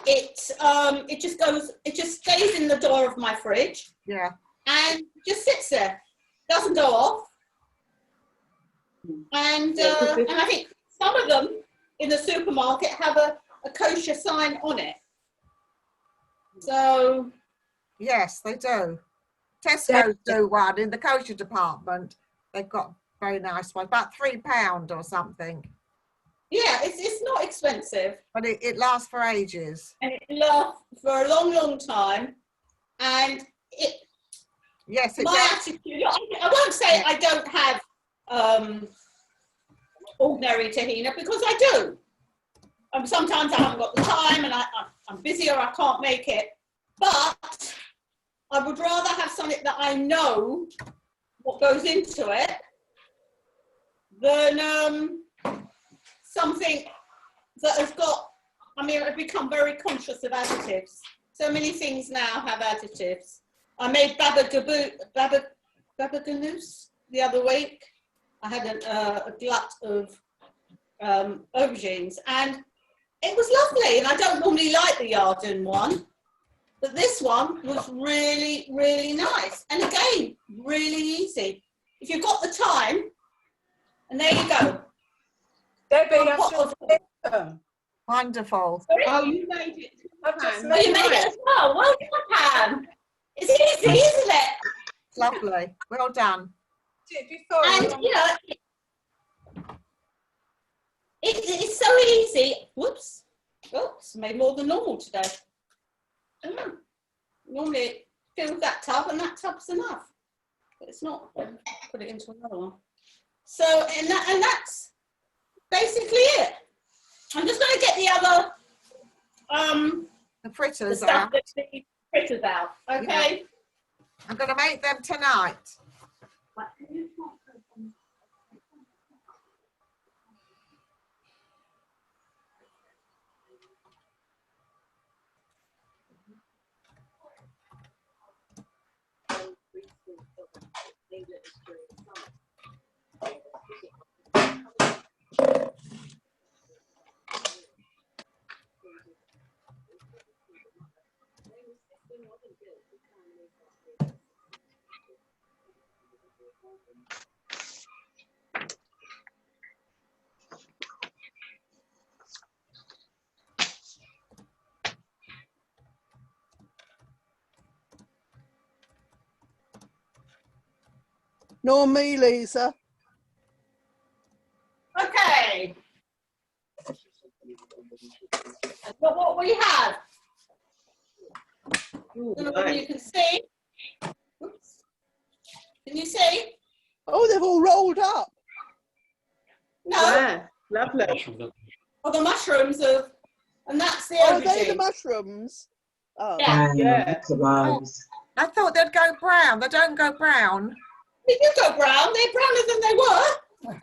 it just goes. It just stays in the door of my fridge. Yeah. And just sits there, doesn't go off. And I think some of them in the supermarket have a kosher sign on it. So yes, they do. Tesco do one in the kosher department. They've got very nice one, about £3 or something. Yeah, it's not expensive. But it lasts for ages. And it lasts for a long, long time. And it, yes, it my does. attitude, I won't say I don't have ordinary tahina, because I do. Sometimes I haven't got the time and I'm busy or I can't make it. But I would rather have something that I know what goes into it than something that has got, I mean, I've become very conscious of additives. So many things now have additives. I made baba ganoush the other week. I had a glut of aubergines and it was lovely. And I don't normally like the Yarden one, but this one was really, really nice. And again, really easy. If you've got the time, and there you go. Debbie, wonderful. Oh, you made it. Oh, you made it as well. Well done, Pam. It's easy, isn't it? Lovely. Well done. And, you know, it's so easy. Whoops. Oops, made more than normal today. Normally it fills that tub and that tub's enough. But it's not. Put it into another one. So, and that's basically it. I'm just going to get the other the fritters the stuff out. that the fritters out. Okay. Yeah. I'm going to make them tonight. Nor me, Lisa. Okay. That's what we have. I don't know whether you can see. Oops. Can you see? Oh, they've all rolled up. No. Yeah, lovely. Oh, the mushrooms of, and that's the Oh, aubergine. they're the mushrooms. Oh. Yeah. Yeah. Oh, I thought they'd go brown. They don't go brown. They do go brown. They're browner than they were.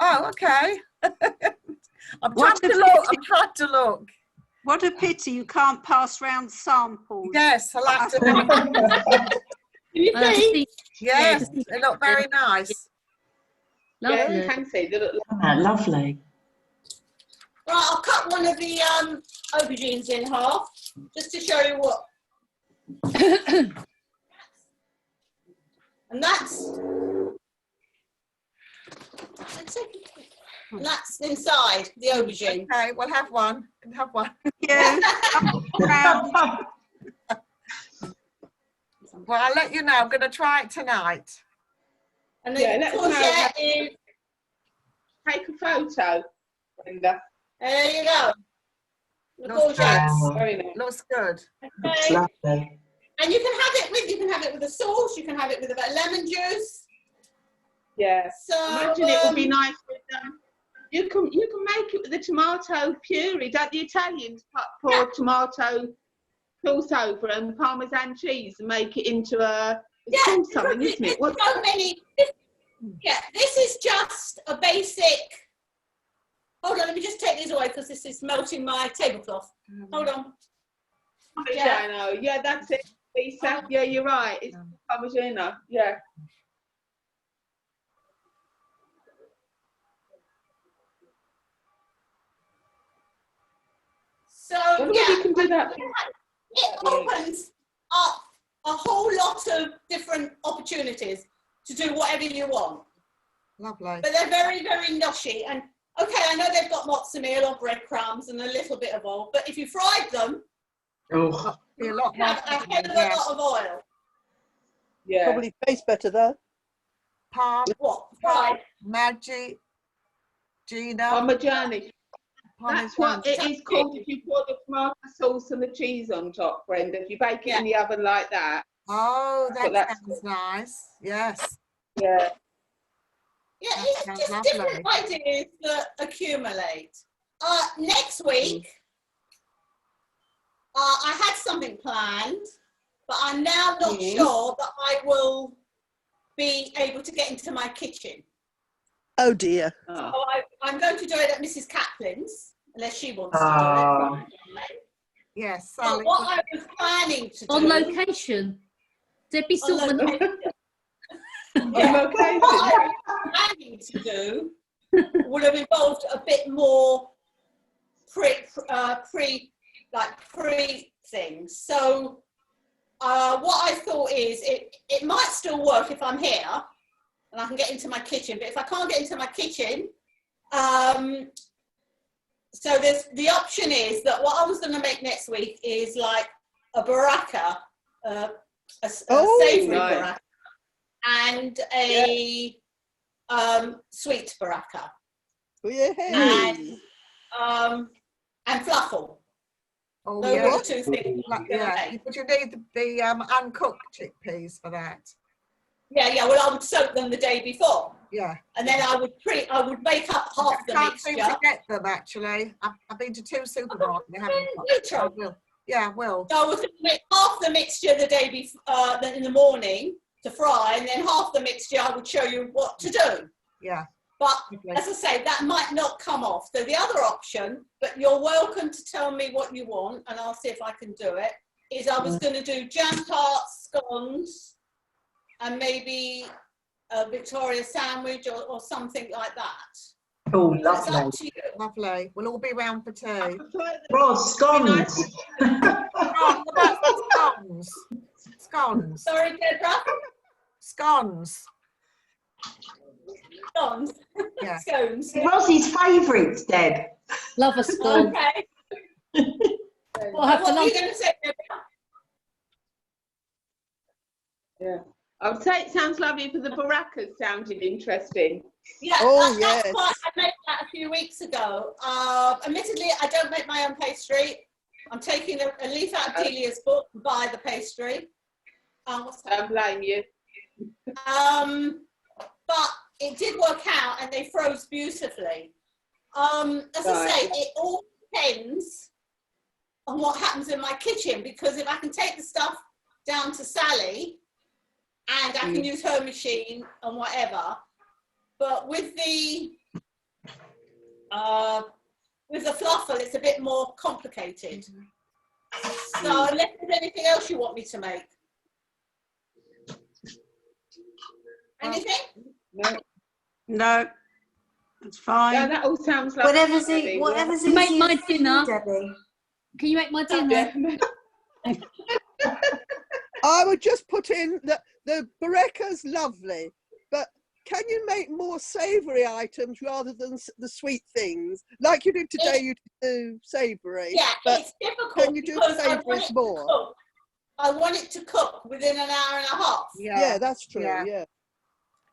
Oh, okay. I'm What trying to a look. pity. I'm trying to look. What a pity you can't pass round samples. Yes, I like to. Can you see? Yes, they look very nice. Yeah, you can see. They look Lovely. Right, I'll cut one of the aubergines in half, just to show you what. And that's inside the aubergine. Okay, we'll have one. We'll have one. Yeah. Well, I'll let you know. I'm going to try it tonight. And Yeah, then let's courgette is, take a photo, Brenda. there you go. The Looks courgettes. Very nice. Looks good. Okay. Lovely. And you can have it with a sauce, you can have it with a bit of lemon juice. Yeah. So Imagine it would be nice with you can make it with the tomato puree. Don't the Italians pour tomato sauce over and Parmesan cheese and make it into it's called something, isn't it? What? So many. Yeah, this is just a basic. Hold on, let me just take these away because this is melting my tablecloth. Hold on. Parmigiano. Yeah, that's it, Lisa. Yeah, you're right. It's Parmigiano. Yeah. So Wonder if we can do that. it opens up a whole lot of different opportunities to do whatever you want. Lovely. But they're very, very nushy. And okay, I know they've got mozzarella or breadcrumbs and a little bit of oil, but if you fried them, Oh, Be a lot you have a hell of a lot of oil. Yeah. Probably tastes better though. Parm, What? Fried? Maggi, Gina, Parmigiani. That's what it is called if you pour the tomato sauce and the cheese on top, Brenda. If you bake it in the oven like that. Oh, what that that's sounds nice. Yes. Yeah. Yeah, That it's sounds just lovely. different ideas that accumulate. Next week, I had something planned, but I'm now not sure that I will be able to get into my kitchen. Oh dear. So I'm going to do it at Mrs. Kaplan's, unless she wants to Ah. do it. Yes, But Sally. what I was planning to do... On location. Debbie On Silverman. location. On location. What I was planning to do would have involved a bit more pre things. So what I thought is it might still work if I'm here and I can get into my kitchen, but if I can't get into my kitchen, so there's the option is that what I was going to make next week is like a baraka, a savoury baraka, and a sweet baraka. And fluffle. Oh, Those yeah. are the two things. Yeah, but you need the uncooked chickpeas for that. Yeah. Well, I would soak them the day before. Yeah. And then I would make up half the I can't mixture. seem to get them actually. I've been to 2 supermarkets. They haven't got. I will. Yeah, I will. So I was going to make half the mixture the day before, in the morning to fry, and then half the mixture I would show you what to do. Yeah. But as I say, that might not come off. So the other option, but you're welcome to tell me what you want, and I'll see if I can do it, is I was going to do jam tarts, scones, and maybe a Victoria sandwich or something like that. Oh, It's up lovely. to you. Lovely. We'll all be round for tea. Well, scones. What about scones? Scones. Sorry, Deborah? Scones. Scones. Yeah. Scones. Rossie's favourites, Deb. Love a scone. Okay. We'll have What to are you love- going to say, Deborah? Yeah. I would say it sounds lovely, but the barakas sounded interesting. Yeah, Oh, that's yes. quite, I made that a few weeks ago. Admittedly, I don't make my own pastry. I'm taking a leaf out of Delia's book and buy the pastry. What's that? Don't blame you. But it did work out and they froze beautifully. As I say, it all depends on what happens in my kitchen, because if I can take the stuff down to Sally and I can use her machine and whatever, but with the fluffle, it's a bit more complicated. So unless there's anything else you want me to make. Anything? No, that's fine. Yeah, that all sounds like Whatever's Debbie. whatever's Make easiest my for you, dinner. Debbie. Can you make my dinner? I would just put in that the baraka's lovely, but can you make more savoury items rather than the sweet things? Like you did today, you do savoury. Yeah, but it's difficult can you do because I want it savouries to more? cook. I want it to cook within an hour and a half. Yeah, that's true. Yeah.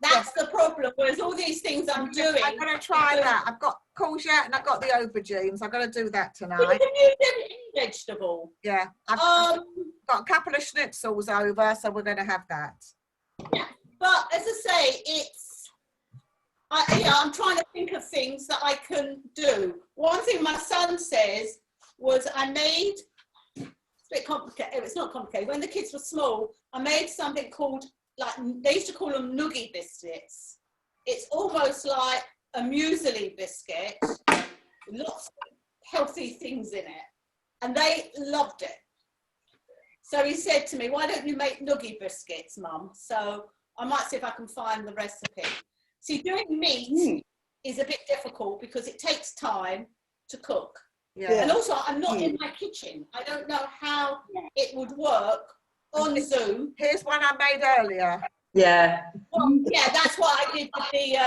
That's the problem. Whereas all these things I'm doing. I'm going to try that. I've got courgette and I've got the aubergines. I'm going to do that You tonight. can use any vegetable. Yeah. I've got a couple of schnitzels over, so we're going to have that. Yeah, but as I say, I'm trying to think of things that I can do. One thing my son says was I made, it's a bit complicated, it's not complicated, when the kids were small, I made something called, like, they used to call them noogie biscuits. It's almost like a muesli biscuit, lots of healthy things in it, and they loved it. So he said to me, why don't you make noogie biscuits, Mum? So I might see if I can find the recipe. See, doing meat is a bit difficult because it takes time to cook. Yeah. And also, I'm not in my kitchen. I don't know how it would work on Zoom. Here's one I made earlier. Yeah. Well, yeah, that's what I did with the,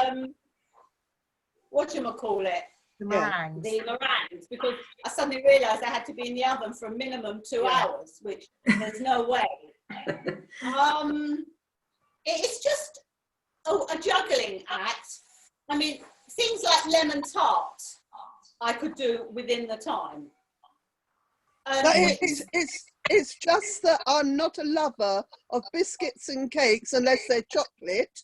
whatchamacallit? The meringues. The meringues, because I suddenly realised I had to be in the oven for a minimum 2 hours, which there's no way. It's just a juggling act. I mean, things like lemon tart. I could do within the time. But it's just that I'm not a lover of biscuits and cakes unless they're chocolate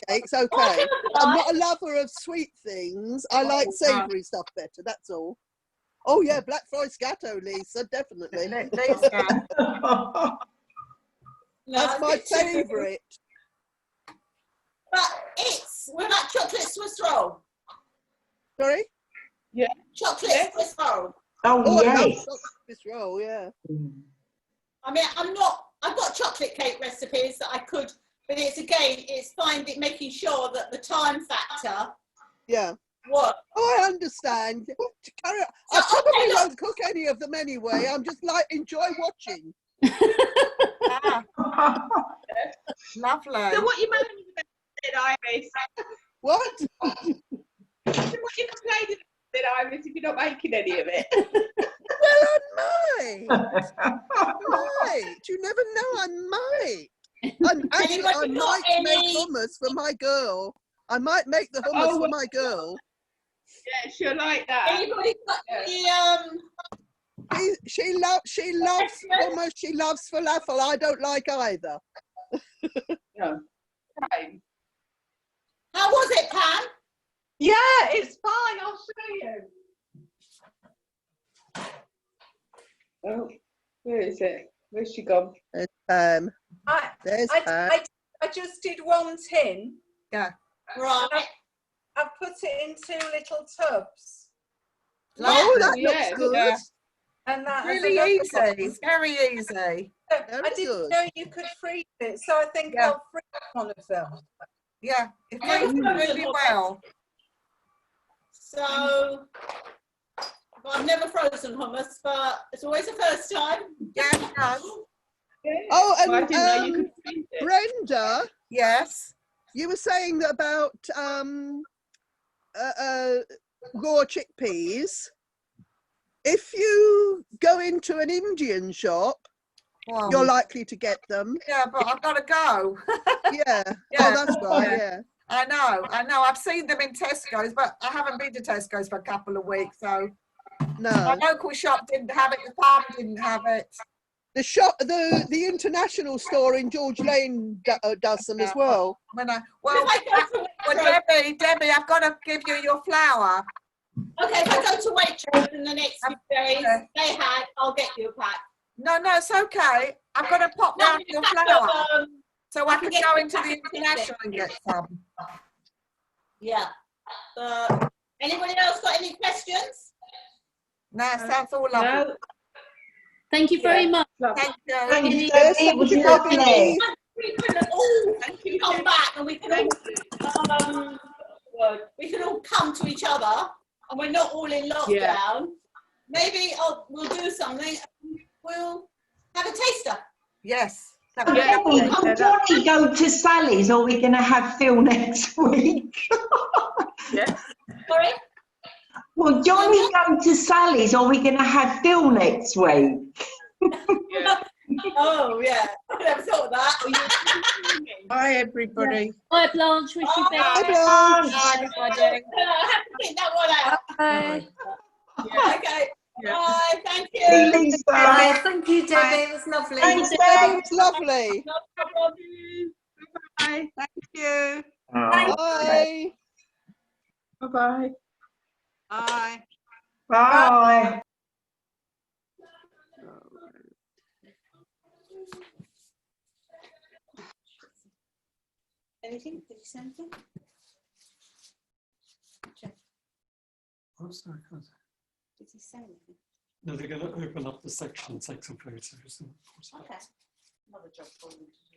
cakes, okay. I'm not a lover of sweet things. I like savoury stuff better, that's all. Oh yeah, Black Forest Gatto, Lisa, definitely. That's my favourite. But what about chocolate Swiss roll? Sorry? Yeah. Chocolate Swiss roll. Oh, I love yes. chocolate Swiss roll, yeah. I mean, I've got chocolate cake recipes that I could, but it's making sure that the time factor. Yeah. What? Oh, I understand. Carry on. I probably won't cook any of them anyway. I'm just enjoy watching. Lovely. So what you moaning about, Iris? What? So what you complaining about, Iris, if you're not making any of it? Well, I might. You never know, I might. I might make hummus for my girl. I might make the hummus for my girl. Yeah, she'll like that. Anybody got She loves hummus. She loves falafel. I don't like either. No. Fine. How was it, Pam? Yeah, it's fine. I'll show you. Oh, where is it? Where's she gone? There's Pam. There's Pam. I just did one tin. Yeah. Right. I put it in 2 little tubs. Oh, that looks good. Yeah. And that Really easy. It's very easy. I didn't know you could freeze it, so I think I'll freeze one of them. Yeah, it freezes really well. So, I've never frozen hummus, but it's always the first time. Yeah, it does. Oh, and Well, I didn't know you could freeze it. Brenda. Yes. You were saying about raw chickpeas. If you go into an Indian shop, you're likely to get them. Yeah, but I've got to go. Yeah. Oh, that's right. Yeah. I know. I've seen them in Tesco's, but I haven't been to Tesco's for a couple of weeks, so. No. My local shop didn't have it. The farm didn't have it. The shop, the international store in George Lane does them as well. Debbie, I've got to give you your flour. Okay, if I go to Waitrose in the next few days, I'll get you a pack. No, it's okay. I've got to pop round your flour. So I can go into the international and get some. Yeah. Anybody else got any questions? No, sounds all lovely. Thank you very much. Thank you. Thank you, Debbie. It was lovely. We can all come back and we can all come to each other, and we're not all in lockdown. Yeah. Maybe we'll do something. We'll have a taster. Yes. Johnny, go to Sally's, or we're going to have Phil next week. Yes. Sorry? Well, Johnny, go to Sally's, or we're going to have Phil next week. Oh, yeah. I never thought of that. Bye, everybody. Bye, Blanche. Wish you best. Bye, Blanche. I have to think that one out. Bye. Yeah. Okay. Yeah. Bye. Thank you. Bye. Thank you, Debbie. It was lovely. Thanks, It was lovely. No problem. Bye. Thank you. Bye. Bye-bye. Bye. Bye. Anything? Did you say anything? Oh, sorry, can't. Did he say anything? No, they're going to open up the section and take some photos. Okay. Another job for them to do.